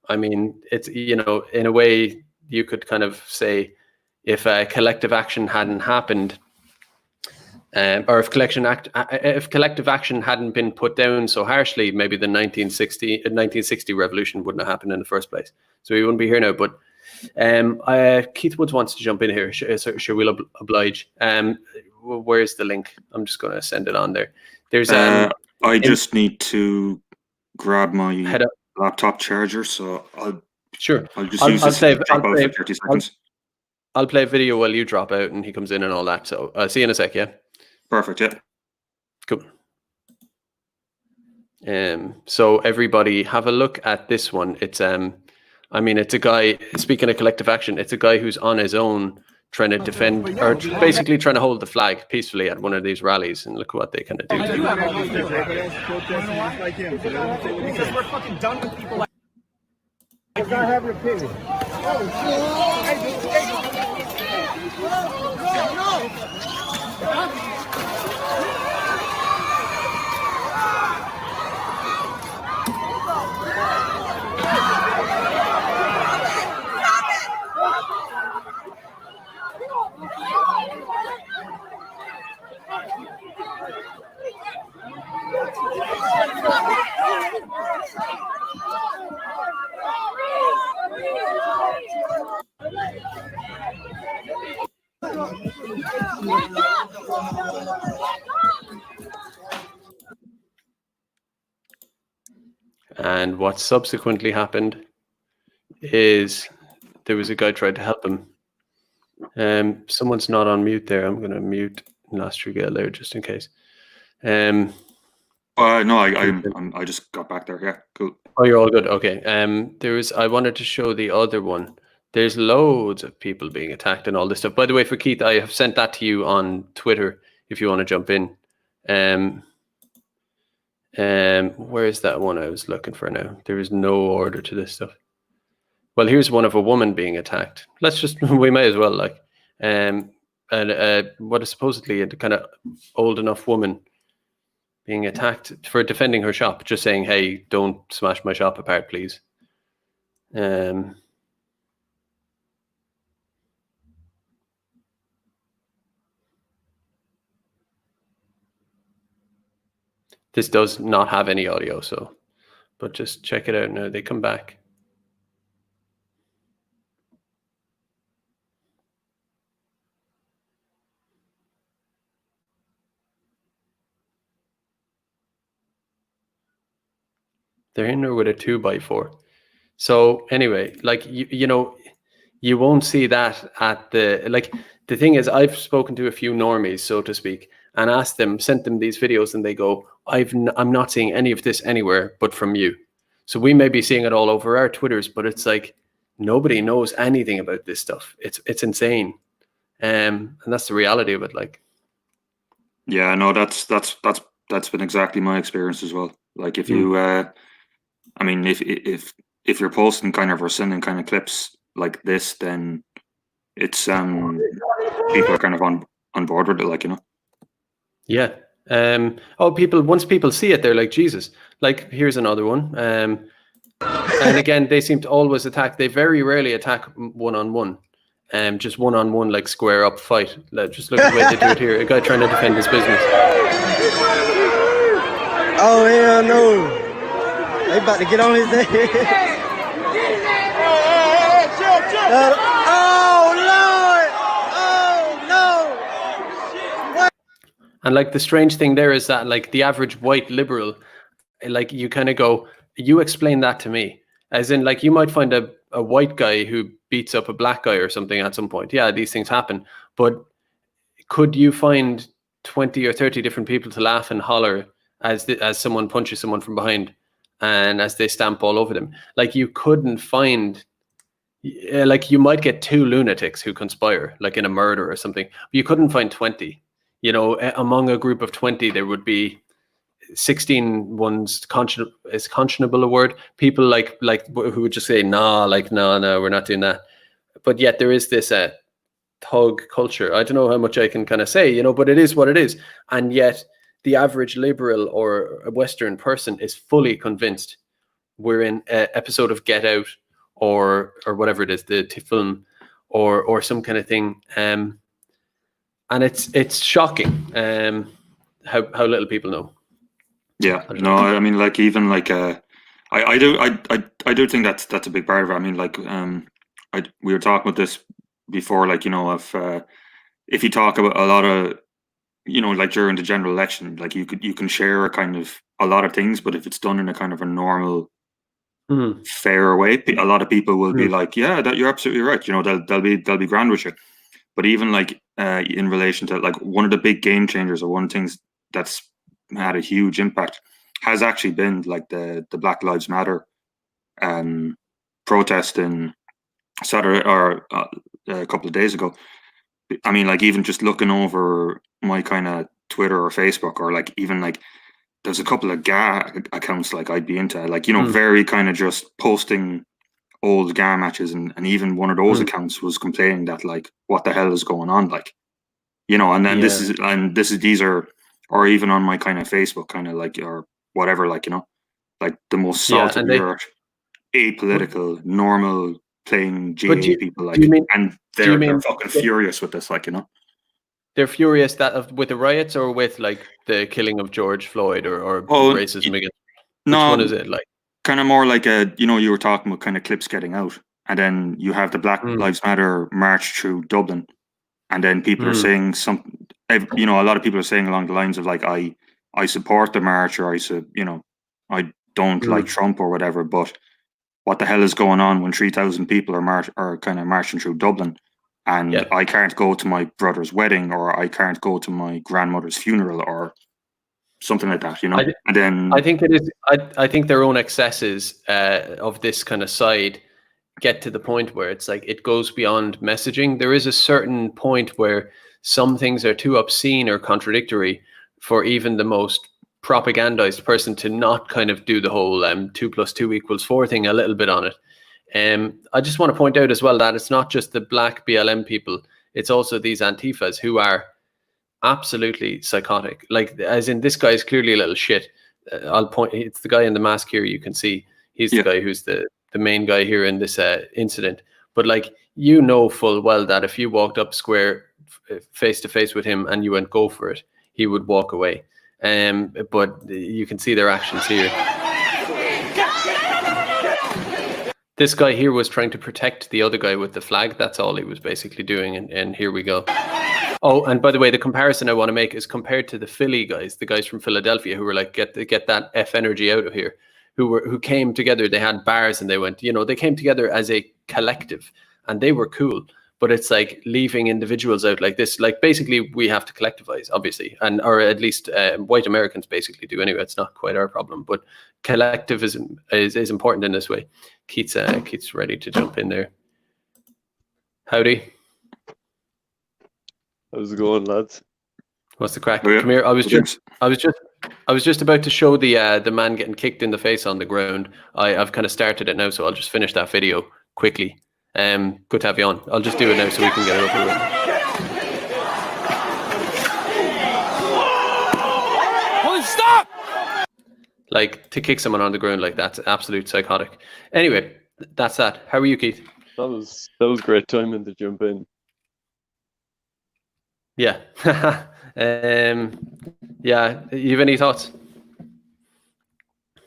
I mean, it's, you know, in a way you could kind of say, if collective action hadn't happened, or if collective action hadn't been put down so harshly, maybe the 1960 revolution wouldn't have happened in the first place. So we wouldn't be here now. But Keith Woods wants to jump in here. Sure, we'll oblige. Where's the link? I'm just going to send it on there. There's I just need to grab my laptop charger, so I'll just use this to drop out for 30 seconds. I'll play a video while you drop out and he comes in and all that. So I'll see you in a sec, yeah? Perfect, yeah. Cool. So everybody have a look at this one. It's I mean, it's a guy, speaking of collective action, it's a guy who's on his own trying to defend, or basically trying to hold the flag peacefully at one of these rallies, and look what they kind of do. Because we're fucking done with people like. I have your opinion. And what subsequently happened is there was a guy tried to help him. Someone's not on mute there. I'm going to mute Master Gael there just in case. No, I just got back there. Yeah, cool. Oh, you're all good. Okay. I wanted to show the other one. There's loads of people being attacked and all this stuff. By the way, for Keith, I have sent that to you on Twitter if you want to jump in. Where's that one I was looking for now? There is no order to this stuff. Well, here's one of a woman being attacked. We may as well, like, and what is supposedly a kind of old enough woman being attacked for defending her shop, just saying, "Hey, don't smash my shop apart, please." This does not have any audio, so, but just check it out now. They come back. They're in there with a 2x4. So anyway, like, you know, You won't see that at the thing is, I've spoken to a few normies, so to speak, and asked them, sent them these videos, and they go, I'm not seeing any of this anywhere but from you. So we may be seeing it all over our Twitters, but it's like nobody knows anything about this stuff. It's insane. And that's the reality of it. Like, yeah, no, that's been exactly my experience as well. Like, if you, I mean, if you're posting kind of or sending kind of clips like this, then it's people are kind of on board with it, like, you know. yeah. Once people see it, they're like, Jesus. Like, here's another one. And again, they seem to always attack. They very rarely attack one-on-one. Just one-on-one, like square up fight. Like, just look at the way they do it here. A guy trying to defend his business. Oh, hell no. They about to get on his head. Oh, Lord. Oh, no. And like the strange thing there is that like the average white liberal, like you kind of go, you explain that to me. As in, like, you might find a white guy who beats up a black guy or something at some point. Yeah, these things happen. But could you find 20 or 30 different people to laugh and holler as someone punches someone from behind and as they stamp all over them? Like, you couldn't find, like, you might get 2 lunatics who conspire, like in a murder or something. But you couldn't find 20. You know, among a group of 20, there would be 16 ones, is conscionable a word? People like who would just say, no, we're not doing that. But yet there is this thug culture. I don't know how much I can kind of say, you know, but it is what it is. And yet the average liberal or a Western person is fully convinced we're in an episode of Get Out or whatever it is, the film or some kind of thing. And it's shocking how little people know. Yeah, no, I mean, like, even like I do think that's a big part of it. I mean, like, we were talking about this before, like, you know, if you talk about a lot of, you know, like during the general election, like you can share a lot of things, but if it's done in a kind of a normal, fair way, a lot of people will be like, yeah, that you're absolutely right. You know, they'll be grand with you. But even like in relation to like one of the big game changers, or one of the things that's had a huge impact has actually been like the Black Lives Matter protest in Saturday or a couple of days ago. I mean, like, even just looking over my kind of Twitter or Facebook, or like even like there's a couple of GA accounts like I'd be into, like, you know, very kind of just posting old GA matches, and even one of those accounts was complaining that, like, what the hell is going on, like, you know. And then these are, or even on my kind of Facebook, kind of like, or whatever, like, you know, like the most salt of the earth, apolitical, normal playing GA people, like, and they're fucking furious with this, like, you know. They're furious with the riots, or with like the killing of George Floyd, or racism against. Which one is it? Like, kind of more like you know, you were talking about kind of clips getting out, and then you have the Black Lives Matter march through Dublin, and then people are saying you know, a lot of people are saying along the lines of like, I support the march, or you know, I don't like Trump or whatever, but what the hell is going on when 3,000 people are kind of marching through Dublin, and I can't go to my brother's wedding, or I can't go to my grandmother's funeral, or something like that, you know? And then I think it is. I think their own excesses of this kind of side get to the point where it's like it goes beyond messaging. There is a certain point where some things are too obscene or contradictory for even the most propagandized person to not kind of do the whole 2 + 2 = 4 thing a little bit on it. I just want to point out as well that it's not just the black BLM people, it's also these Antifas who are absolutely psychotic. Like, as in, this guy is clearly a little shit. I'll point, it's the guy in the mask here, you can see he's the guy who's the main guy here in this incident. But like, you know full well that if you walked up square face to face with him and you went go for it, he would walk away. But you can see their actions here. This guy here was trying to protect the other guy with the flag. That's all he was basically doing. And here we go. Oh, and by the way, the comparison I want to make is compared to the Philly guys, the guys from Philadelphia who were like, get that F energy out of here, who came together. They had bars and they went, you know, they came together as a collective. and they were cool. But it's like leaving individuals out like this. Like basically, we have to collectivize, obviously, and or at least white Americans basically do anyway. It's not quite our problem, but collectivism is important in this way. Keith's ready to jump in there. Howdy. How's it going, lads? What's the crack? Oh, yeah. Come here. I was just about to show the man getting kicked in the face on the ground. I've kind of started it now, so I'll just finish that video quickly. Good to have you on. I'll just do it now so we can get it over with. Holy stop! Like, to kick someone on the ground like that's absolute psychotic. Anyway, that's that. How are you, Keith? That was great timing to jump in. Yeah. Yeah. You have any thoughts?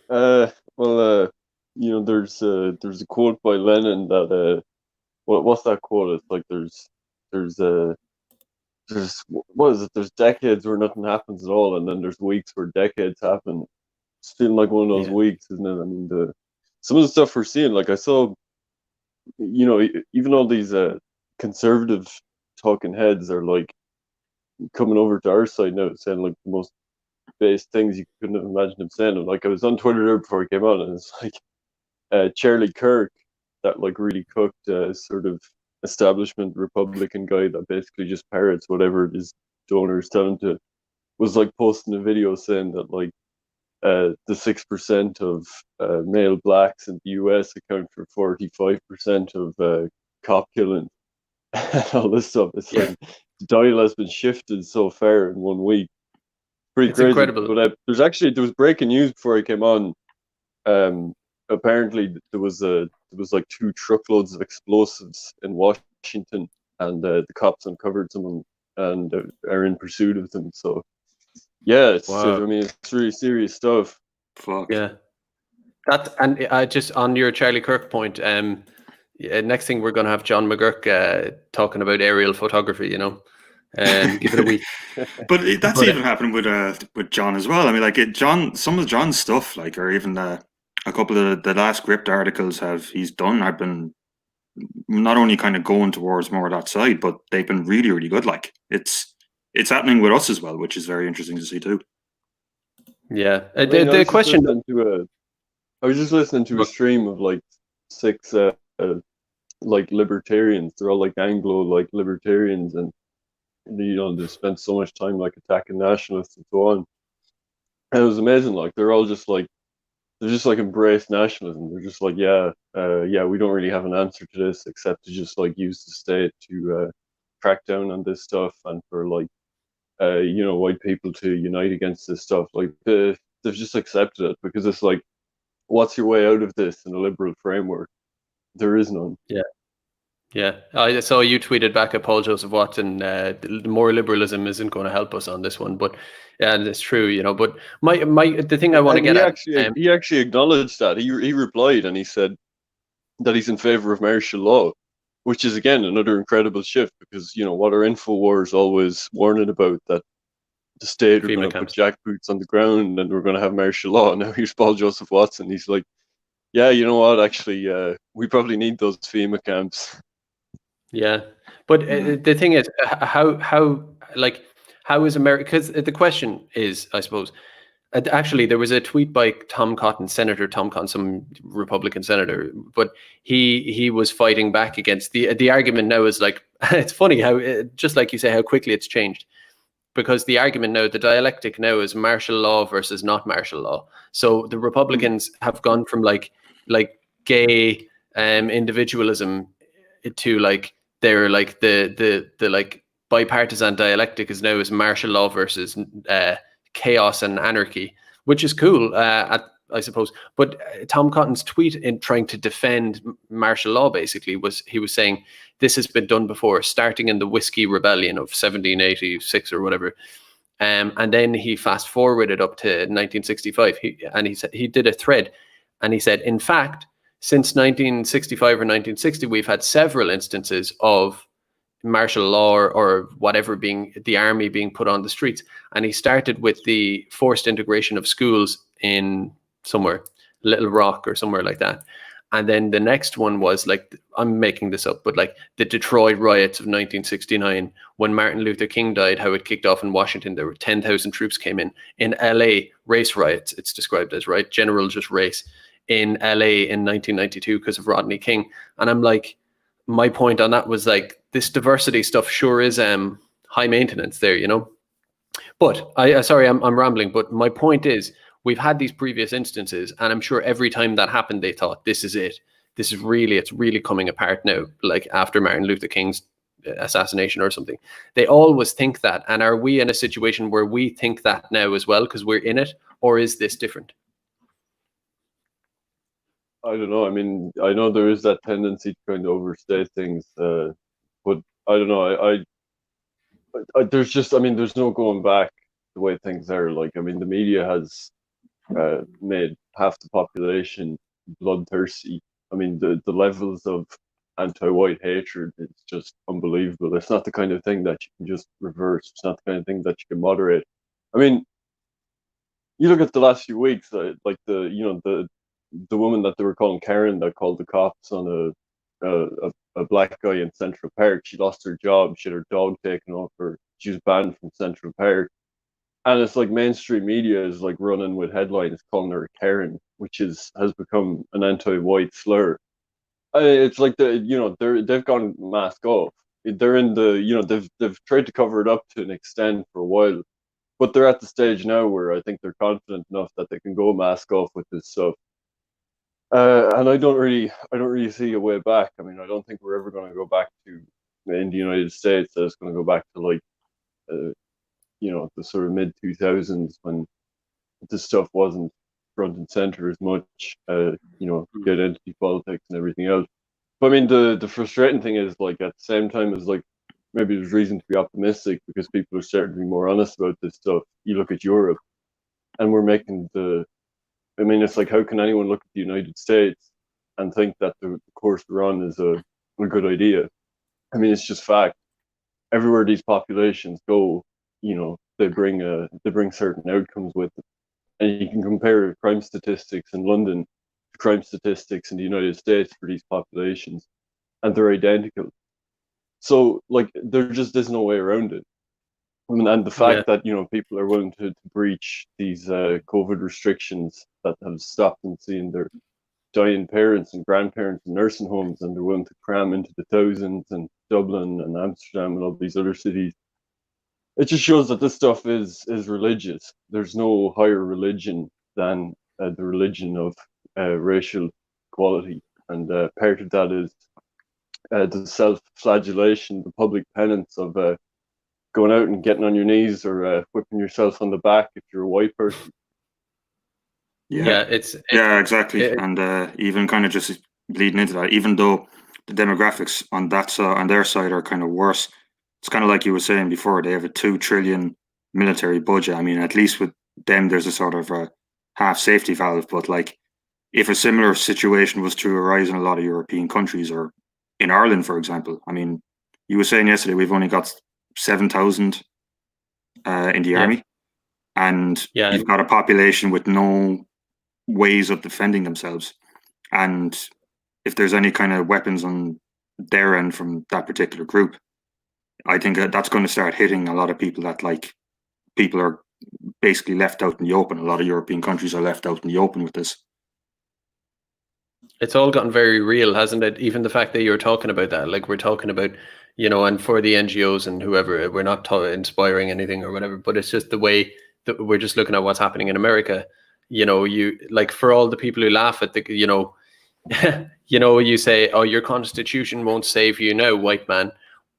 Well, you know, there's a quote by Lenin that what's that quote? It's like there's what is it? There's decades where nothing happens at all, and then there's weeks where decades happen. It's feeling like one of those weeks, isn't it? I mean, some of the stuff we're seeing, like I saw, you know, even all these conservative talking heads are like coming over to our side now, saying like the most base things you couldn't have imagined him saying. And like I was on Twitter there before he came on, and it's like Charlie Kirk, that like really cooked sort of establishment Republican guy that basically just parrots whatever his donors tell him to, was like posting a video saying that like the 6% of male blacks in the US account for 45% of cop killing and all this stuff. It's like the dial has been shifted so far in 1 week. Pretty crazy. Incredible. But there was breaking news before I came on. Apparently there was like 2 truckloads of explosives in Washington, and the cops uncovered some and are in pursuit of them. So yeah, it's I mean, it's really serious stuff. Fuck. Yeah. That, and just on your Charlie Kirk point, next thing we're going to have John McGurk talking about aerial photography, you know. Give it a week. But that's even happening with John as well. I mean, like some of John's stuff, like, or even a couple of the last Gript articles he's done have been not only kind of going towards more of that side, but they've been really, really good. Like it's happening with us as well, which is very interesting to see too. Yeah. I mean, the question. I was just listening to a stream of like 6 like libertarians. They're all like Anglo like libertarians, and you know, they spent so much time like attacking nationalists and so on. And it was amazing. Like they're just like embrace nationalism. They're just like, yeah, we don't really have an answer to this except to just like use the state to crack down on this stuff, and for like you know, white people to unite against this stuff. Like they've just accepted it because it's like, what's your way out of this in a liberal framework? There is none. Yeah. I saw you tweeted back at Paul Joseph Watson, more liberalism isn't going to help us on this one, but yeah, it's true, you know. But the thing I want to get at, he actually acknowledged that. He replied and he said that he's in favor of martial law, which is again another incredible shift, because you know what are InfoWars always warning about, that the state are going to put jackboots on the ground and we're going to have martial law. Now here's Paul Joseph Watson. He's like, yeah, you know what? Actually, we probably need those FEMA camps. Yeah, but the thing is, how is America? Because the question is, I suppose, actually, there was a tweet by Tom Cotton, Senator Tom Cotton, some Republican senator, but he was fighting back against the argument. Now is like, it's funny how, just like you say, how quickly it's changed, because the argument now, the dialectic now is martial law versus not martial law. So the Republicans have gone from like gay individualism to like, they're like the like bipartisan dialectic is now is martial law versus chaos and anarchy, which is cool, I suppose. But Tom Cotton's tweet in trying to defend martial law basically was, he was saying this has been done before, starting in the Whiskey Rebellion of 1786 or whatever. And then he fast forwarded up to 1965. He said, he did a thread and he said, in fact, since 1965 or 1960, we've had several instances of martial law or whatever, being the army being put on the streets. And he started with the forced integration of schools in somewhere, Little Rock or somewhere like that. And then the next one was like, I'm making this up, but like the Detroit riots of 1969, when Martin Luther King died, how it kicked off in Washington, there were 10,000 troops came in. In LA, race riots, it's described as, right? General just race in LA in 1992 because of Rodney King. And I'm like, my point on that was like, this diversity stuff sure is high maintenance there, you know? But sorry, I'm rambling, but my point is, we've had these previous instances, and I'm sure every time that happened, they thought, this is it. It's really coming apart now, like after Martin Luther King's assassination or something. They always think that. And are we in a situation where we think that now as well because we're in it, or is this different? I don't know. I mean, I know there is that tendency to kind of overstate things, but I don't know. There's just, I mean, there's no going back the way things are. Like, I mean, the media has made half the population bloodthirsty. I mean, the levels of anti-white hatred is just unbelievable. It's not the kind of thing that you can just reverse. It's not the kind of thing that you can moderate. I mean, you look at the last few weeks, like the woman that they were calling Karen that called the cops on a black guy in Central Park. She lost her job. She had her dog taken off her. She was banned from Central Park. And it's like mainstream media is like running with headlines calling her Karen, which has become an anti-white slur. It's like they've gone mask off. They're in the they've tried to cover it up to an extent for a while, but they're at the stage now where I think they're confident enough that they can go mask off with this stuff. And I don't really see a way back. I mean, I don't think we're ever going to go back to in the United States. That it's going to go back to like, the sort of mid 2000s when this stuff wasn't front and center as much. Identity politics and everything else. But I mean, the frustrating thing is like at the same time as like maybe there's reason to be optimistic because people are starting to be more honest about this stuff. You look at Europe, and we're making I mean, it's like, how can anyone look at the United States and think that the course we're on is a good idea? I mean, it's just fact. Everywhere these populations go, they bring certain outcomes with them. And you can compare crime statistics in London to crime statistics in the United States for these populations, and they're identical. So, like, there just is no way around it. I mean, and the fact that people are willing to breach these COVID restrictions that have stopped them seeing their dying parents and grandparents in nursing homes, and they're willing to cram into the thousands in Dublin and Amsterdam and all these other cities. It just shows that this stuff is religious. There's no higher religion than the religion of racial equality, and part of that is the self-flagellation, the public penance of going out and getting on your knees or whipping yourself on the back if you're a white person. Yeah, exactly. And even kind of just bleeding into that, even though the demographics on their side are kind of worse, it's kind of like you were saying before, they have a 2 trillion military budget. I mean, at least with them, there's a sort of a half safety valve. But like, if a similar situation was to arise in a lot of European countries or in Ireland, for example, I mean, you were saying yesterday we've only got 7,000 in the army, and you've got a population with no ways of defending themselves. And if there's any kind of weapons on their end from that particular group, I think that's going to start hitting a lot of people that like people are basically left out in the open. A lot of European countries are left out in the open with this. It's all gotten very real, hasn't it? Even the fact that you're talking about that, like we're talking about, and for the NGOs and whoever, we're not inspiring anything or whatever, but it's just the way that we're just looking at what's happening in America. You like, for all the people who laugh at the, you say, oh, your constitution won't save you now, white man.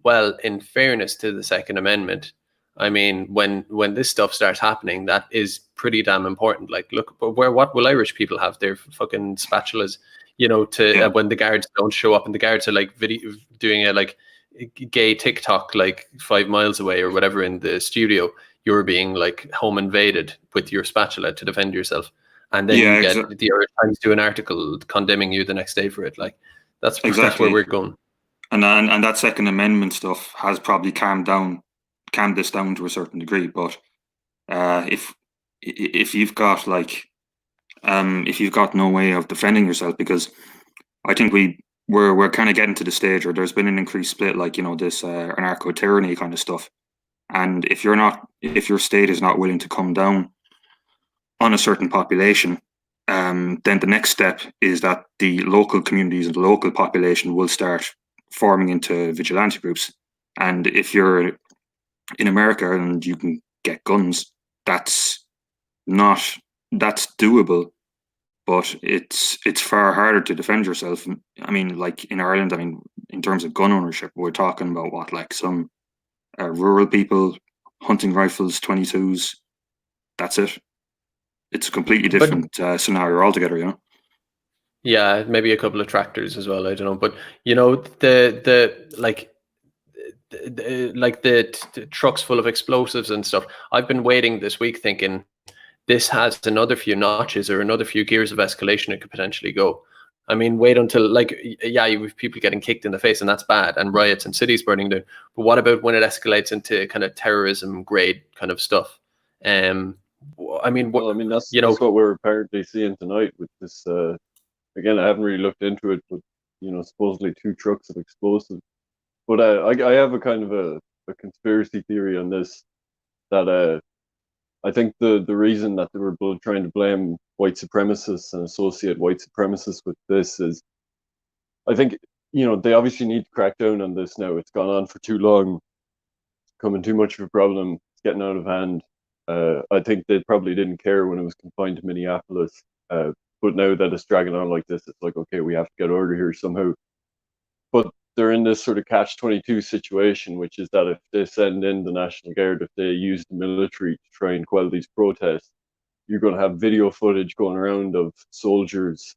Well, in fairness to the Second Amendment, I mean, when this stuff starts happening, that is pretty damn important. Like, look, what will Irish people have? Their fucking spatulas, when the guards don't show up, and the guards are like doing a like gay TikTok like 5 miles away or whatever in the studio. You're being like home invaded with your spatula to defend yourself, and then you get the Irish Times do an article condemning you the next day for it. Like, that's where we're going. And that Second Amendment stuff has probably calmed this down to a certain degree. But if you've got no way of defending yourself, because I think we're kind of getting to the stage where there's been an increased split, like, this anarcho tyranny kind of stuff. And if your state is not willing to come down on a certain population, then the next step is that the local communities and the local population will start forming into vigilante groups. And if you're in America and you can get guns, that's doable, but it's far harder to defend yourself. I mean, like in Ireland, I mean, in terms of gun ownership, we're talking about what, like some rural people hunting rifles, 22s. That's it. It's a completely different scenario altogether, you know. Yeah, maybe a couple of tractors as well. I don't know, but the trucks full of explosives and stuff. I've been waiting this week thinking this has another few notches or another few gears of escalation it could potentially go. I mean, wait until, like, yeah, you have people getting kicked in the face and that's bad, and riots and cities burning down. But what about when it escalates into kind of terrorism grade kind of stuff? I mean, Well, I mean that's what we're apparently seeing tonight with this. Again, I haven't really looked into it, but supposedly 2 trucks of explosives. But I have a kind of a conspiracy theory on this, that I think the reason that they were both trying to blame white supremacists and associate white supremacists with this is, I think, they obviously need to crack down on this now. It's gone on for too long. It's becoming too much of a problem. It's getting out of hand. I think they probably didn't care when it was confined to Minneapolis. But now that it's dragging on like this, it's like, okay, we have to get order here somehow. But they're in this sort of catch-22 situation, which is that if they send in the National Guard, if they use the military to try and quell these protests, you're going to have video footage going around of soldiers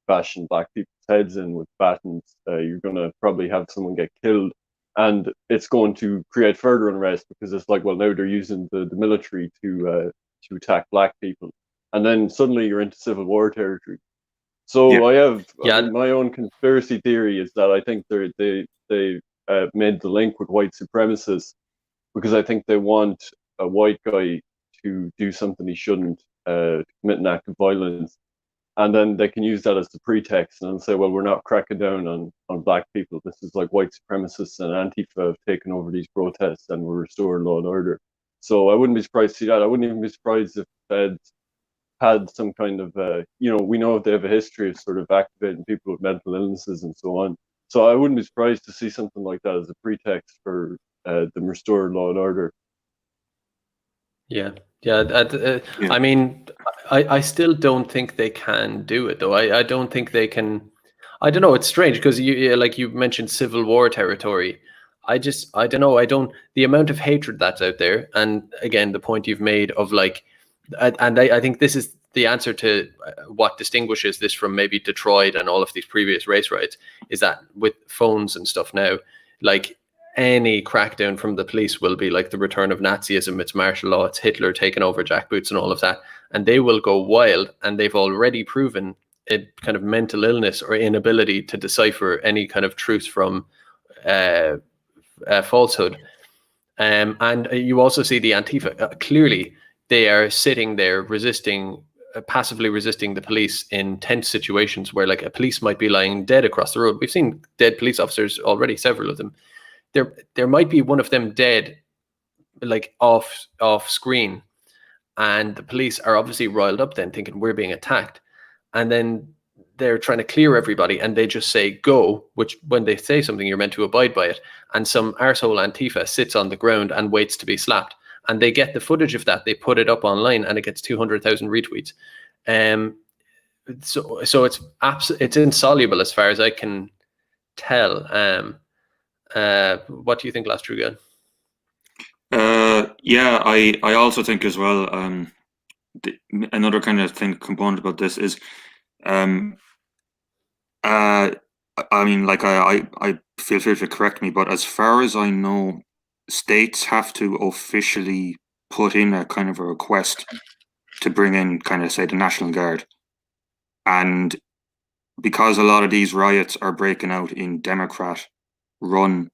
bashing black people's heads in with batons. You're going to probably have someone get killed. And it's going to create further unrest because it's like, well, now they're using the military to attack black people. And then suddenly you're into civil war territory. So I mean, my own conspiracy theory is that I think they made the link with white supremacists because I think they want a white guy to do something he shouldn't, commit an act of violence, and then they can use that as the pretext and say, well, we're not cracking down on black people. This is like white supremacists and Antifa have taken over these protests and we're restoring law and order. So I wouldn't be surprised to see that. I wouldn't even be surprised if Feds had some kind of, we know they have a history of sort of activating people with mental illnesses and so on. So I wouldn't be surprised to see something like that as a pretext for them restoring law and order. Yeah. I mean, I still don't think they can do it, though. I don't think they can. I don't know. It's strange because you mentioned civil war territory. I don't know. The amount of hatred that's out there, and again, the point you've made of like, and I think this is the answer to what distinguishes this from maybe Detroit and all of these previous race riots, is that with phones and stuff now, like any crackdown from the police will be like the return of Nazism, it's martial law, it's Hitler taking over jackboots and all of that, and they will go wild, and they've already proven a kind of mental illness or inability to decipher any kind of truth from falsehood. And you also see the Antifa, clearly they are sitting there resisting, passively resisting the police in tense situations where like a police might be lying dead across the road. We've seen dead police officers already, several of them. There might be one of them dead, like off screen, and the police are obviously riled up then, thinking we're being attacked, and then they're trying to clear everybody, and they just say go, which when they say something, you're meant to abide by it, and some arsehole Antifa sits on the ground and waits to be slapped, and they get the footage of that, they put it up online, and it gets 200,000 retweets. So it's insoluble as far as I can tell. What do you think, Last Gael? Yeah, I also think as well. Another kind of component about this is, I mean, like I feel free to correct me, but as far as I know, states have to officially put in a kind of a request to bring in kind of, say, the National Guard, and because a lot of these riots are breaking out in Democrat-run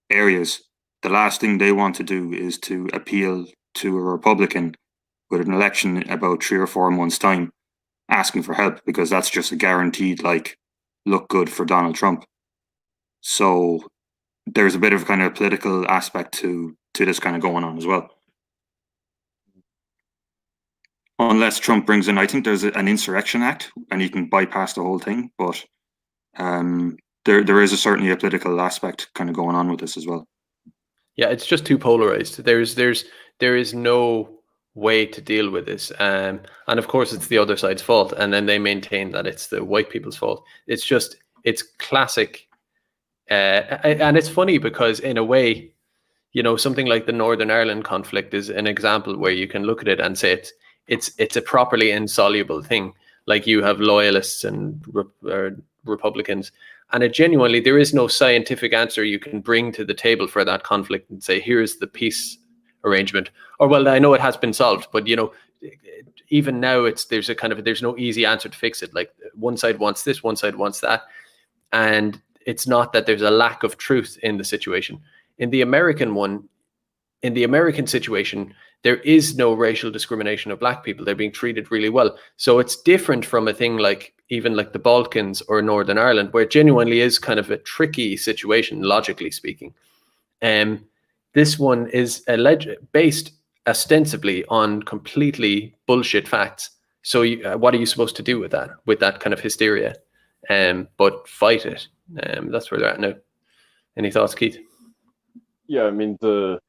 areas, the last thing they want to do is to appeal to a Republican with an election about 3 or 4 months' time asking for help, because that's just a guaranteed like look good for Donald Trump. So there's a bit of kind of political aspect to this kind of going on as well. Unless Trump brings in, I think there's an insurrection act and you can bypass the whole thing, but there is certainly a political aspect kind of going on with this as well. Yeah, it's just too polarized. There is no way to deal with this, and of course it's the other side's fault, and then they maintain that it's the white people's fault. It's classic, and it's funny because in a way, you know, something like the Northern Ireland conflict is an example where you can look at it and say it's a properly insoluble thing. Like you have loyalists and Republicans, and it genuinely, there is no scientific answer you can bring to the table for that conflict and say, here's the peace arrangement. Or, well, I know it has been solved, but you know, even now there's no easy answer to fix it. Like one side wants this, one side wants that. And it's not that there's a lack of truth in the situation. In the American situation, there is no racial discrimination of black people. They're being treated really well. So it's different from a thing like even like the Balkans or Northern Ireland, where it genuinely is kind of a tricky situation, logically speaking. This one is based ostensibly on completely bullshit facts. So what are you supposed to do with that kind of hysteria? But fight it. That's where they're at now. Any thoughts, Keith? Yeah, I mean the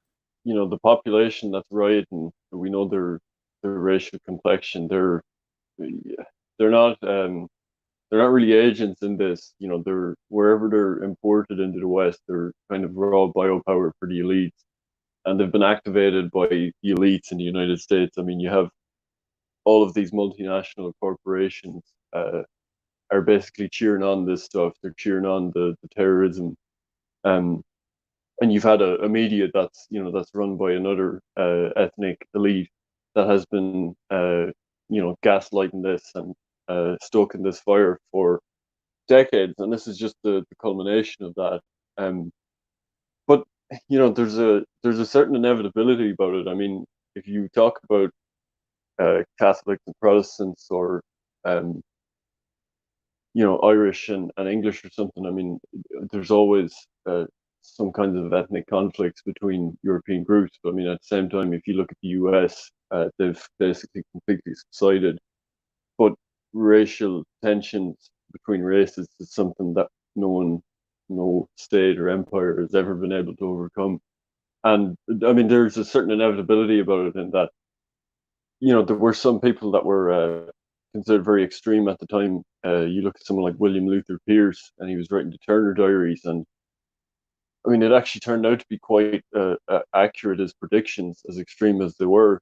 population that's rioting, we know their racial complexion. They're not really agents in this. You know, they're wherever they're imported into the West, they're kind of raw biopower for the elites, and they've been activated by the elites in the United States. I mean, you have all of these multinational corporations are basically cheering on this stuff. They're cheering on the terrorism. And you've had a media that's run by another ethnic elite that has been gaslighting this and stoking this fire for decades, and this is just the culmination of that. But you know, there's a certain inevitability about it. I mean, if you talk about Catholics and Protestants, or Irish and English or something, I mean, there's always some kinds of ethnic conflicts between European groups. But I mean, at the same time, if you look at the US, they've basically completely subsided. But racial tensions between races is something that no state or empire has ever been able to overcome. And I mean, there's a certain inevitability about it in that, there were some people that were considered very extreme at the time. You look at someone like William Luther Pierce, and he was writing the Turner Diaries, and I mean, it actually turned out to be quite accurate as predictions, as extreme as they were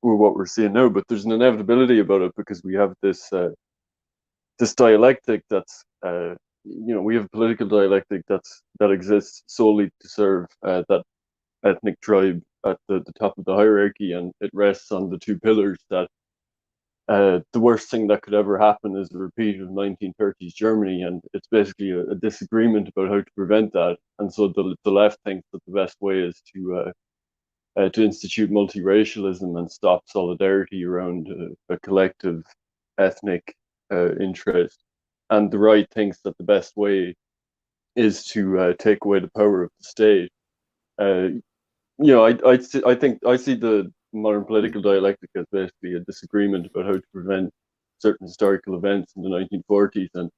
what we're seeing now. But there's an inevitability about it because we have this dialectic that's, we have a political dialectic that exists solely to serve that ethnic tribe at the top of the hierarchy, and it rests on the two pillars that the worst thing that could ever happen is a repeat of 1930s Germany, and it's basically a disagreement about how to prevent that. And so the left thinks that the best way is to institute multiracialism and stop solidarity around a collective ethnic interest. And the right thinks that the best way is to take away the power of the state. I see the modern political dialectic as basically a disagreement about how to prevent certain historical events in the 1940s, and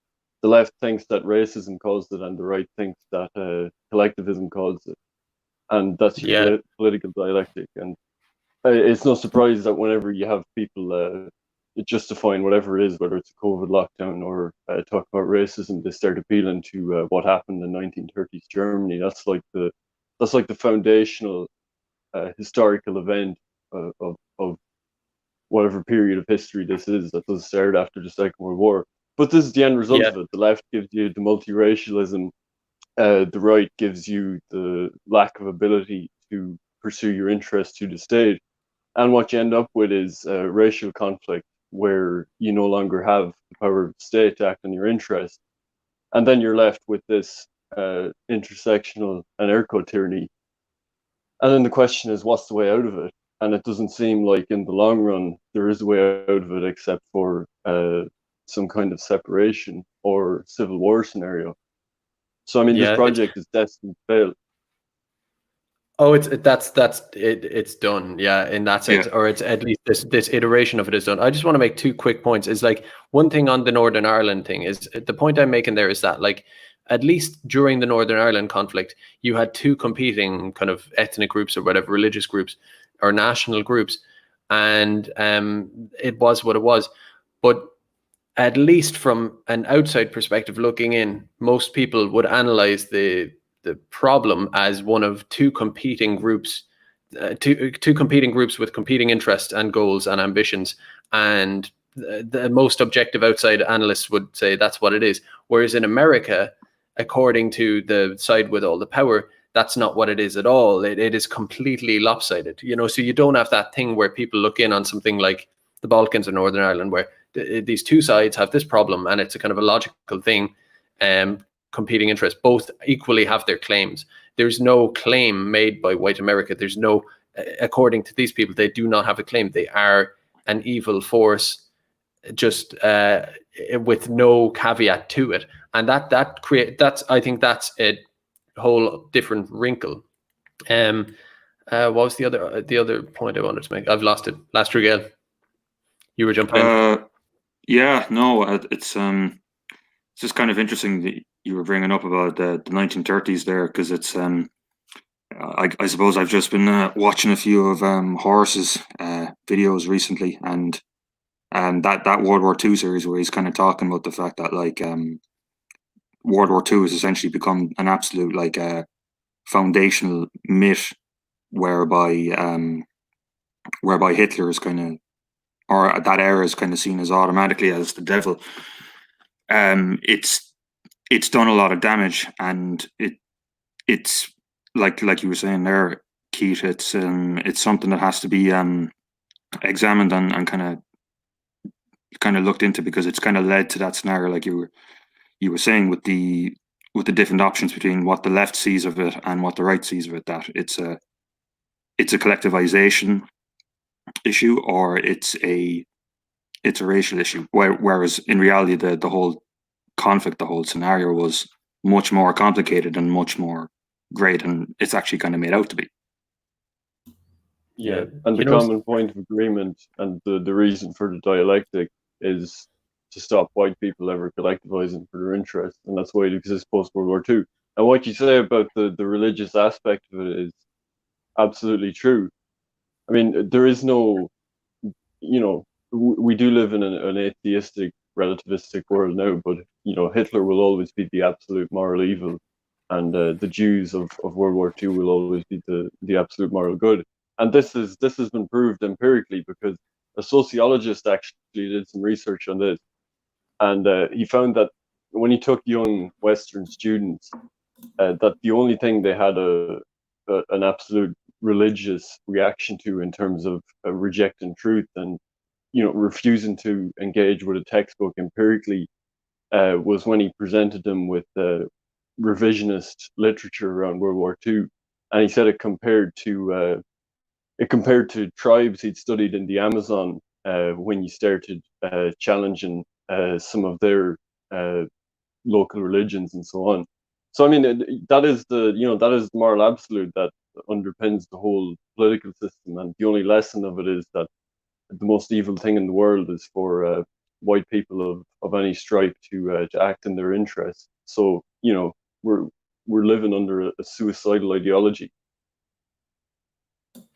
the left thinks that racism caused it, and the right thinks that collectivism caused it, and that's your political dialectic. And it's no surprise that whenever you have people justifying whatever it is, whether it's a COVID lockdown or talk about racism, they start appealing to what happened in 1930s Germany. That's like the foundational historical event of whatever period of history this is that does start after the Second World War. But this is the end result of it. The left gives you the multiracialism, the right gives you the lack of ability to pursue your interests to the state. And what you end up with is racial conflict, where you no longer have the power of the state to act on your interests. And then you're left with this intersectional and air code tyranny. And then the question is, what's the way out of it? and it doesn't seem like in the long run there is a way out of it except for some kind of separation or civil war scenario. So I mean, this project is destined to fail. Oh, it's done, yeah, in that sense, or it's at least this iteration of it is done. I just want to make two quick points. Is like, one thing on the Northern Ireland thing is, the point I'm making there is that, like, at least during the Northern Ireland conflict, you had two competing kind of ethnic groups or whatever, religious groups or national groups, and it was what it was. But at least from an outside perspective looking in, most people would analyze the problem as one of two competing groups, two competing groups with competing interests and goals and ambitions, and the most objective outside analysts would say that's what it is. Whereas in America, according to the side with all the power, that's not what it is at all. It is completely lopsided, you know. So you don't have that thing where people look in on something like the Balkans or Northern Ireland, where these two sides have this problem, and it's a kind of a logical thing. Competing interests both equally have their claims. There's no claim made by white America. There's no, according to these people, they do not have a claim. They are an evil force, just with no caveat to it. And that's I think that's a whole different wrinkle. What was the other point I wanted to make? I've lost it. Last Gael, you were jumping in. Yeah, no, it's just kind of interesting that you were bringing up about the 1930s there, because it's I suppose I've just been watching a few of Horace's videos recently, and that World War II series where he's kind of talking about the fact that, like, World War II has essentially become an absolute, like, foundational myth, whereby Hitler is kind of, or that era is kind of seen as automatically as the devil. It's done a lot of damage, and it's like you were saying there, Keith. It's something that has to be examined and kind of looked into, because it's kind of led to that scenario, like you were saying, with the different options between what the left sees of it and what the right sees of it. That it's a collectivization issue, or it's a racial issue. Whereas in reality, the whole conflict, the whole scenario was much more complicated and much more great, and it's actually kind of made out to be. Yeah, and the common point of agreement and the reason for the dialectic is to stop white people ever collectivizing for their interests, and that's why it exists post World War II. And what you say about the religious aspect of it is absolutely true. I mean, there is no, you know, we do live in an atheistic, relativistic world now, but, you know, Hitler will always be the absolute moral evil, and the Jews of World War II will always be the absolute moral good. And this has been proved empirically, because a sociologist actually did some research on this, and he found that when he took young Western students, that the only thing they had an absolute religious reaction to, in terms of rejecting truth and, you know, refusing to engage with a textbook empirically, was when he presented them with revisionist literature around World War II, and he said it compared to tribes he'd studied in the Amazon when you started challenging some of their local religions and so on. So I mean, that is the moral absolute that underpins the whole political system, and the only lesson of it is that the most evil thing in the world is for white people of any stripe to act in their interests. So, you know, we're living under a suicidal ideology.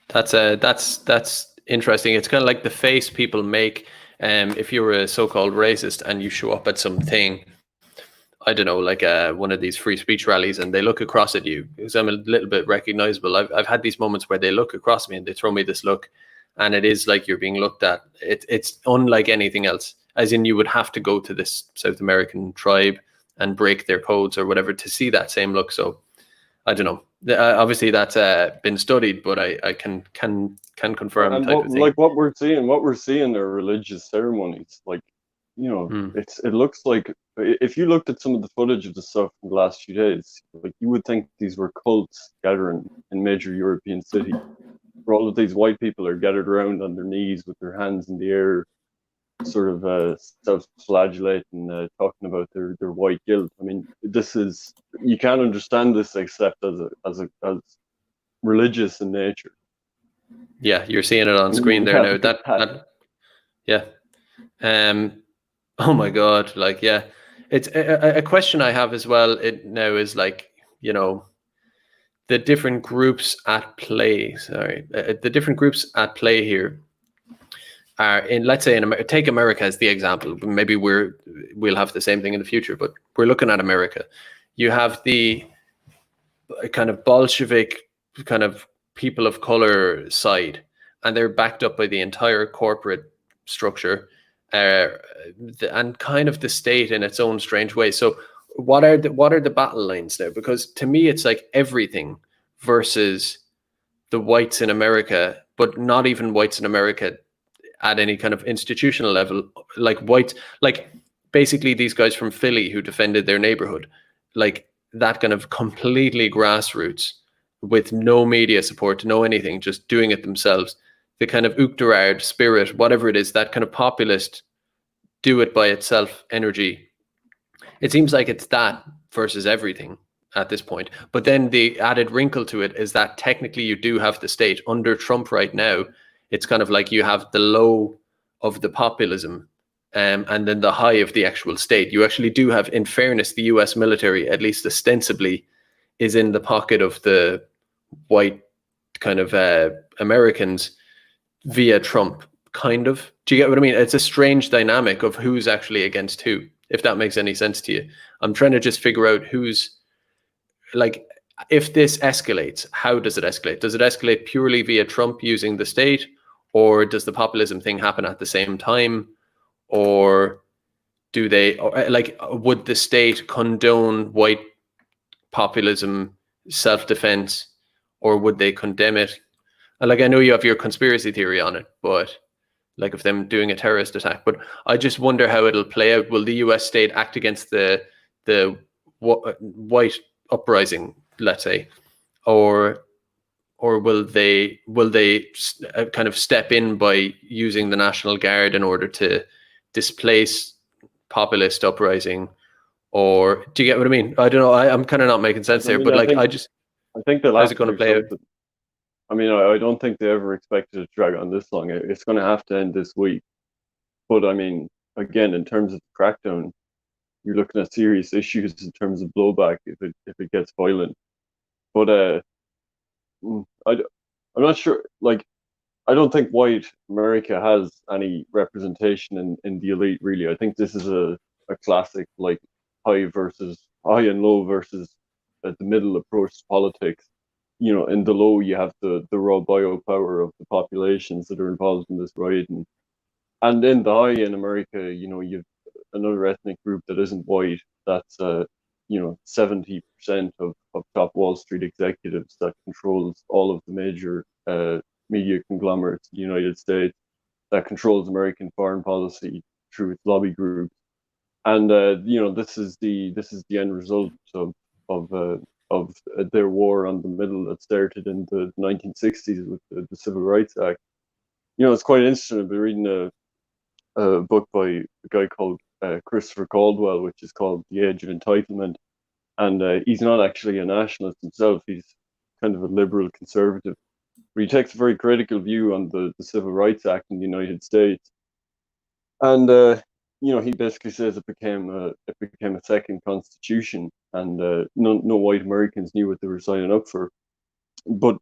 That's interesting. It's kind of like the face people make if you're a so-called racist and you show up at something, I don't know, like one of these free speech rallies, and they look across at you, because I'm a little bit recognizable. I've had these moments where they look across me and they throw me this look, and it is like you're being looked at. It's unlike anything else, as in you would have to go to this South American tribe and break their codes or whatever to see that same look. So I don't know. Obviously, that's been studied, but I can confirm. And type of thing. Like what we're seeing are religious ceremonies. Like, you know, it looks like, if you looked at some of the footage of the stuff from the last few days, like, you would think these were cults gathering in major European cities. where all of these white people are gathered around on their knees with their hands in the air, sort of self-flagellating, talking about their white guilt. I mean, this is, you can't understand this except as religious in nature. Yeah, you're seeing it on screen there now. That yeah. Oh my God, like, yeah, it's a question I have as well. It now is like, you know, the different groups at play. Sorry, the different groups at play here are in, let's say, take America as the example. Maybe we'll have the same thing in the future, but we're looking at America. You have the kind of Bolshevik kind of people of color side, and they're backed up by the entire corporate structure, and kind of the state in its own strange way. So what are the battle lines now? Because to me, it's like everything versus the whites in America, but not even whites in America at any kind of institutional level, like whites, like basically these guys from Philly who defended their neighborhood, like that kind of completely grassroots with no media support, no anything, just doing it themselves. The kind of Uachtarard spirit, whatever it is, that kind of populist, do it by itself energy. It seems like it's that versus everything at this point. But then the added wrinkle to it is that technically you do have the state. Under Trump right now, it's kind of like you have the low of the populism, and then the high of the actual state. You actually do have, in fairness, the US military, at least ostensibly, is in the pocket of the white kind of Americans via Trump, kind of. Do you get what I mean? It's a strange dynamic of who's actually against who, if that makes any sense to you. I'm trying to just figure out who's, like, if this escalates, how does it escalate? Does it escalate purely via Trump using the state, or does the populism thing happen at the same time? Or do they, like, would the state condone white populism, self-defense, or would they condemn it? Like, I know you have your conspiracy theory on it, but like of them doing a terrorist attack, but I just wonder how it'll play out. Will the US state act against the white uprising, let's say, or will they kind of step in by using the National Guard in order to displace populist uprising? Or do you get what I mean? I don't know. I'm kind of not making sense there, but like, I think they'll how's have it going to do play out? something. I mean, I don't think they ever expected it to drag on this long. It's going to have to end this week. But I mean, again, in terms of the crackdown, you're looking at serious issues in terms of blowback if it gets violent. But I'm not sure. Like, I don't think white America has any representation in the elite, really. I think this is a classic, like, high and low versus the middle approach to politics. You know, in the low, you have the raw biopower of the populations that are involved in this riot, and in the high in America, you know, you've another ethnic group that isn't white. That's 70% of top Wall Street executives that controls all of the major media conglomerates in the United States, that controls American foreign policy through its lobby groups, and this is the end result of their war on the middle that started in the 1960s with the Civil Rights Act. You know, it's quite interesting. I've been reading a book by a guy called Christopher Caldwell, which is called The Age of Entitlement, and he's not actually a nationalist himself. He's kind of a liberal conservative, but he takes a very critical view on the Civil Rights Act in the United States, and he basically says it became a second constitution, and no white Americans knew what they were signing up for, but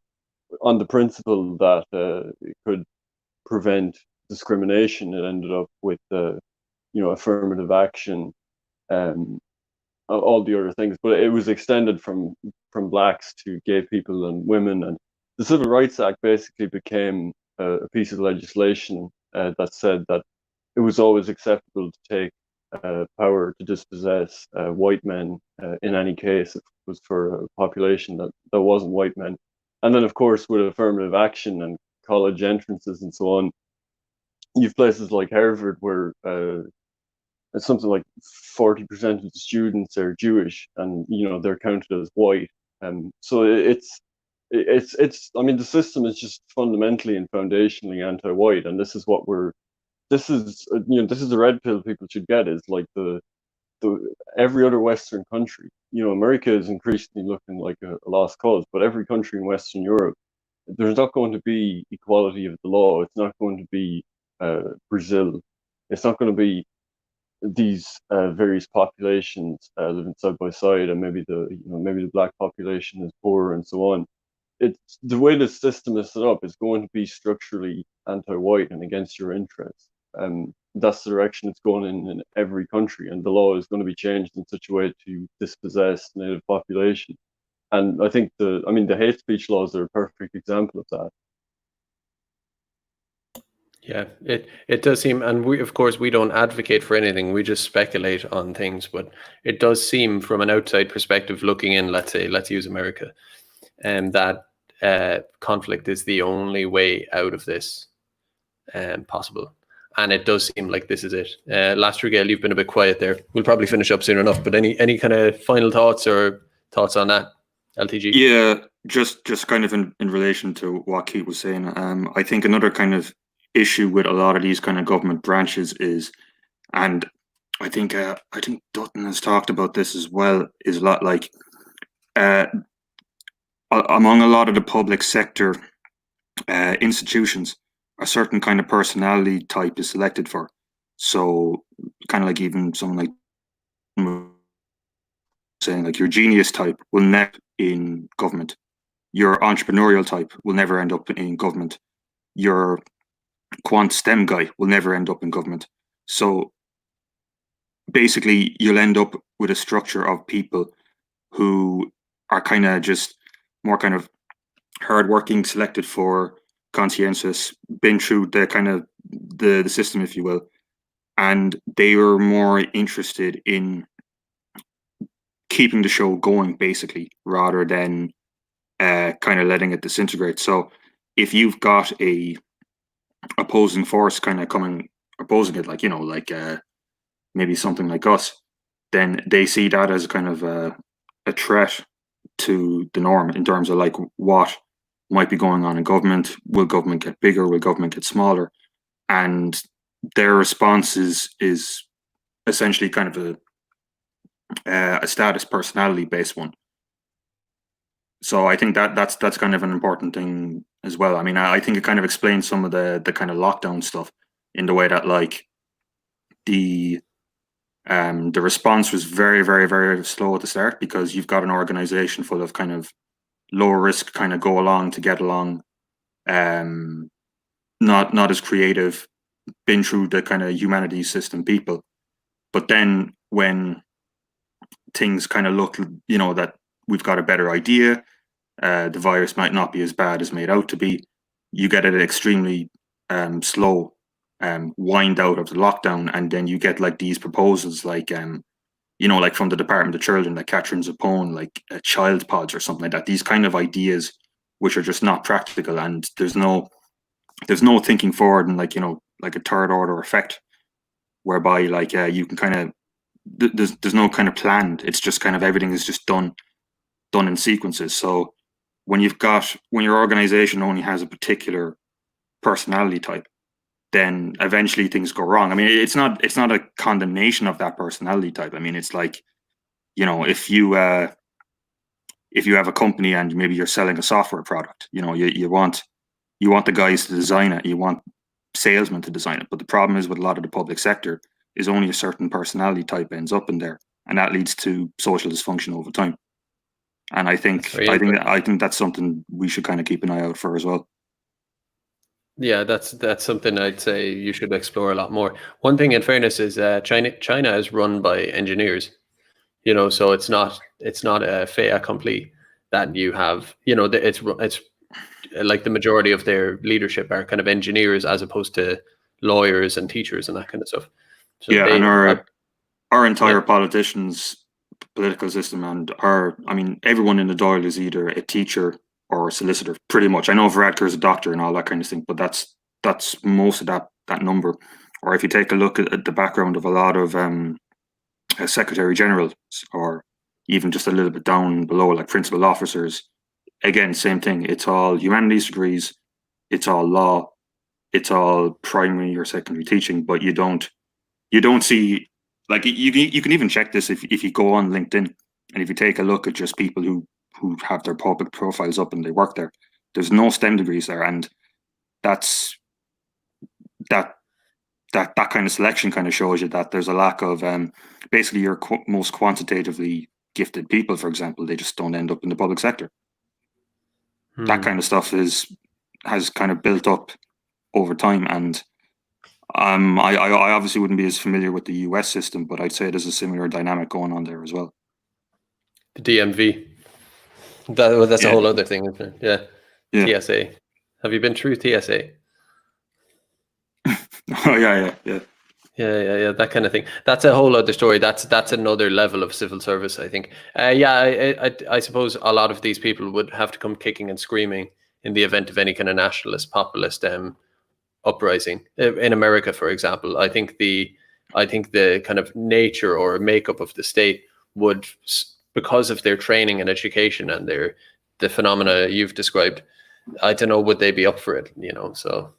on the principle that it could prevent discrimination, it ended up with affirmative action, all the other things. But it was extended from blacks to gay people and women, and the Civil Rights Act basically became a piece of legislation that said that it was always acceptable to take power to dispossess white men in any case if it was for a population that wasn't white men. And then, of course, with affirmative action and college entrances and so on, you've places like Harvard where it's something like 40% of the students are Jewish, and they're counted as white. So it's it's I mean, the system is just fundamentally and foundationally anti-white, and this is the red pill people should get, is like the every other Western country. America is increasingly looking like a lost cause, but every country in Western Europe, there's not going to be equality of the law. It's not going to be Brazil. It's not going to be these various populations living side by side, and maybe the black population is poorer and so on. It's the way the system is set up is going to be structurally anti-white and against your interests. That's the direction it's going in every country, and the law is going to be changed in such a way to dispossess native population. And I think the hate speech laws are a perfect example of that. Yeah, it does seem, and we, of course, we don't advocate for anything. We just speculate on things, but it does seem, from an outside perspective, looking in, let's use America, and that conflict is the only way out of this possible. And it does seem like this is it. Last year, Gael, you've been a bit quiet there. We'll probably finish up soon enough, but any kind of final thoughts on that, LTG? Yeah, just kind of in relation to what Keith was saying, I think another kind of issue with a lot of these kind of government branches is, and I think Dutton has talked about this as well, is a lot like among a lot of the public sector institutions, a certain kind of personality type is selected for. So kind of like even someone like saying, like, your genius type will never in government. Your entrepreneurial type will never end up in government. Your quant STEM guy will never end up in government. So basically, you'll end up with a structure of people who are kind of just more kind of hardworking, selected for, conscientious, been through the kind of the system, if you will, and they were more interested in keeping the show going, basically, rather than kind of letting it disintegrate. So if you've got a opposing force kind of opposing it, like, maybe something like us, then they see that as kind of a threat to the norm in terms of like what might be going on in government. Will government get bigger? Will government get smaller? And their response is essentially kind of a status personality based one. So I think that's kind of an important thing as well. I mean, I think it kind of explains some of the kind of lockdown stuff in the way that, like, the response was very, very, very slow at the start, because you've got an organization full of kind of low risk, kind of go along to get along, not as creative, been through the kind of humanities system people. But then when things kind of look, that we've got a better idea, the virus might not be as bad as made out to be, you get an extremely slow wind out of the lockdown, and then you get like these proposals, like like from the Department of Children, like Catherine Zappone, like child pods or something like that. These kind of ideas which are just not practical, and there's no thinking forward, and like a third order effect, whereby like you can kind of there's no kind of planned. It's just kind of everything is just done in sequences. So when your organization only has a particular personality type, then eventually things go wrong. I mean, it's not a condemnation of that personality type. I mean, it's like, if you have a company and maybe you're selling a software product, you want the guys to design it, you want salesmen to design it. But the problem is, with a lot of the public sector, is only a certain personality type ends up in there, and that leads to social dysfunction over time. And I think that's something we should kind of keep an eye out for as well. Yeah, that's something I'd say you should explore a lot more. One thing, in fairness, is China is run by engineers, so it's not a fait accompli that you have, it's like the majority of their leadership are kind of engineers as opposed to lawyers and teachers and that kind of stuff. So yeah, and our entire political system, and everyone in the Dáil is either a teacher or a solicitor, pretty much. I know Varadkar is a doctor and all that kind of thing, but that's most of that number. Or if you take a look at the background of a lot of secretary generals, or even just a little bit down below, like principal officers, again, same thing. It's all humanities degrees, it's all law, it's all primary or secondary teaching, but you don't see, like, you can even check this if you go on LinkedIn and if you take a look at just people who have their public profiles up and they work there. There's no STEM degrees there, and that's that kind of selection kind of shows you that there's a lack of basically your most quantitatively gifted people, for example, they just don't end up in the public sector. That kind of stuff has kind of built up over time, and I obviously wouldn't be as familiar with the US system, but I'd say there's a similar dynamic going on there as well. The DMV. That's a whole other thing, isn't it? Yeah. TSA. Have you been through TSA? Oh yeah. Yeah, that kind of thing. That's a whole other story. That's another level of civil service, I think. I suppose a lot of these people would have to come kicking and screaming in the event of any kind of nationalist, populist uprising in America, for example. I think the kind of nature or makeup of the state would, because of their training and education and the phenomena you've described, I don't know, would they be up for it? So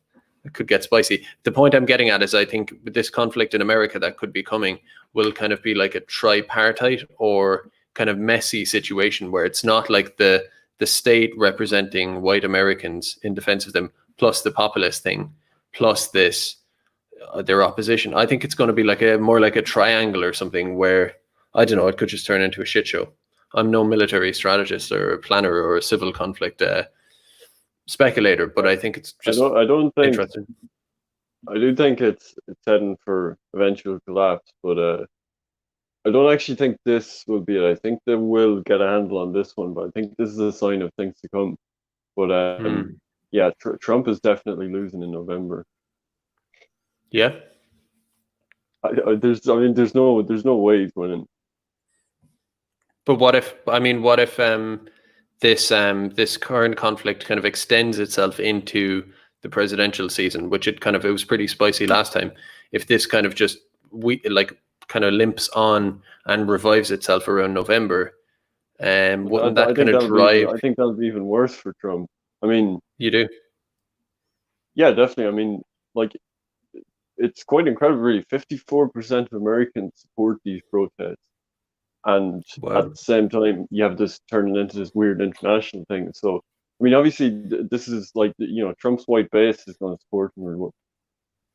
it could get spicy. The point I'm getting at is I think this conflict in America that could be coming will kind of be like a tripartite or kind of messy situation where it's not like the state representing white Americans in defense of them, plus the populist thing, plus this, their opposition. I think it's going to be like more like a triangle or something where, I don't know, it could just turn into a shit show. I'm no military strategist or a planner or a civil conflict speculator, but I think it's just I don't think interesting. I do think it's heading for eventual collapse, but I don't actually think this will be it. I think they will get a handle on this one, but I think this is a sign of things to come. But yeah, Trump is definitely losing in November. Yeah. There's no way he's winning. But what if this current conflict kind of extends itself into the presidential season, which it was pretty spicy last time. If this kind of just kind of limps on and revives itself around November, wouldn't that kind of drive? I think that'll be even worse for Trump. I mean, you do? Yeah, definitely. I mean, like, it's quite incredible, really. 54% of Americans support these protests. And at the same time, you have this turning into this weird international thing. So, I mean, obviously, this is like, Trump's white base is going to support him.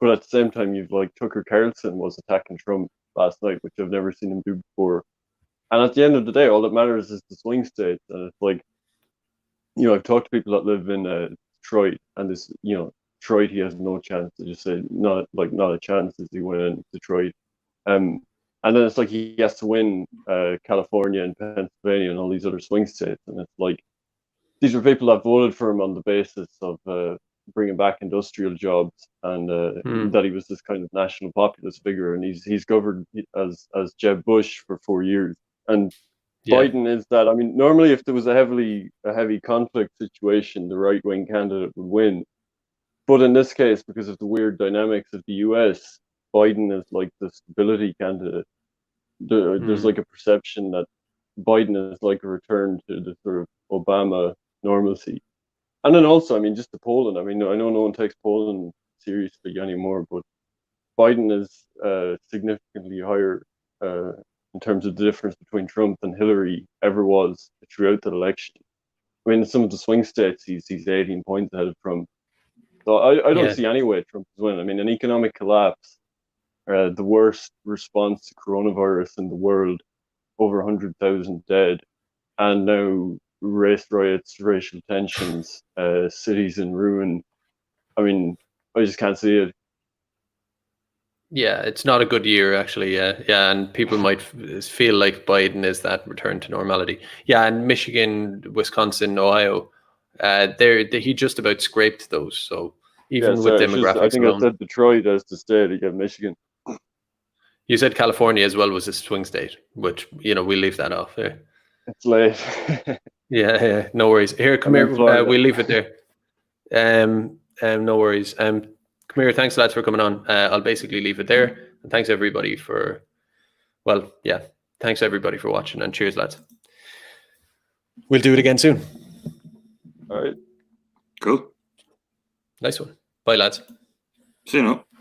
But at the same time, you've like Tucker Carlson was attacking Trump last night, which I've never seen him do before. And at the end of the day, all that matters is the swing states. And it's like, I've talked to people that live in Detroit, and this, Detroit, he has no chance. To just say not a chance as he win in Detroit. And then it's like he has to win California and Pennsylvania and all these other swing states. And it's like, these are people that voted for him on the basis of bringing back industrial jobs and that he was this kind of national populist figure. And he's governed as Jeb Bush for 4 years. And Biden is that. I mean, normally if there was a heavy conflict situation, the right-wing candidate would win. But in this case, because of the weird dynamics of the US, Biden is like the stability candidate. There's like a perception that Biden is like a return to the sort of Obama normalcy. And then also, I mean, just to Poland, I mean, I know no one takes Poland seriously anymore, but Biden is significantly higher in terms of the difference between Trump and Hillary ever was throughout that election. I mean, in some of the swing states, he's 18 points ahead of Trump. So I don't see any way Trump is winning. I mean, an economic collapse, the worst response to coronavirus in the world, over 100,000 dead, and now race riots, racial tensions, cities in ruin. I mean, I just can't see it. Yeah, it's not a good year, actually. Yeah, and people might feel like Biden is that return to normality. Yeah, and Michigan, Wisconsin, Ohio, he just about scraped those. So even with demographics I think alone, I said Detroit as the state. You Michigan. You said California as well was a swing state, which we'll leave that off there. It's late. yeah, no worries. Here, come here. We'll leave it there. No worries. Come here. Thanks, lads, for coming on. I'll basically leave it there. And thanks everybody for, thanks everybody for watching, and cheers, lads. We'll do it again soon. All right. Cool. Nice one. Bye, lads. See you now.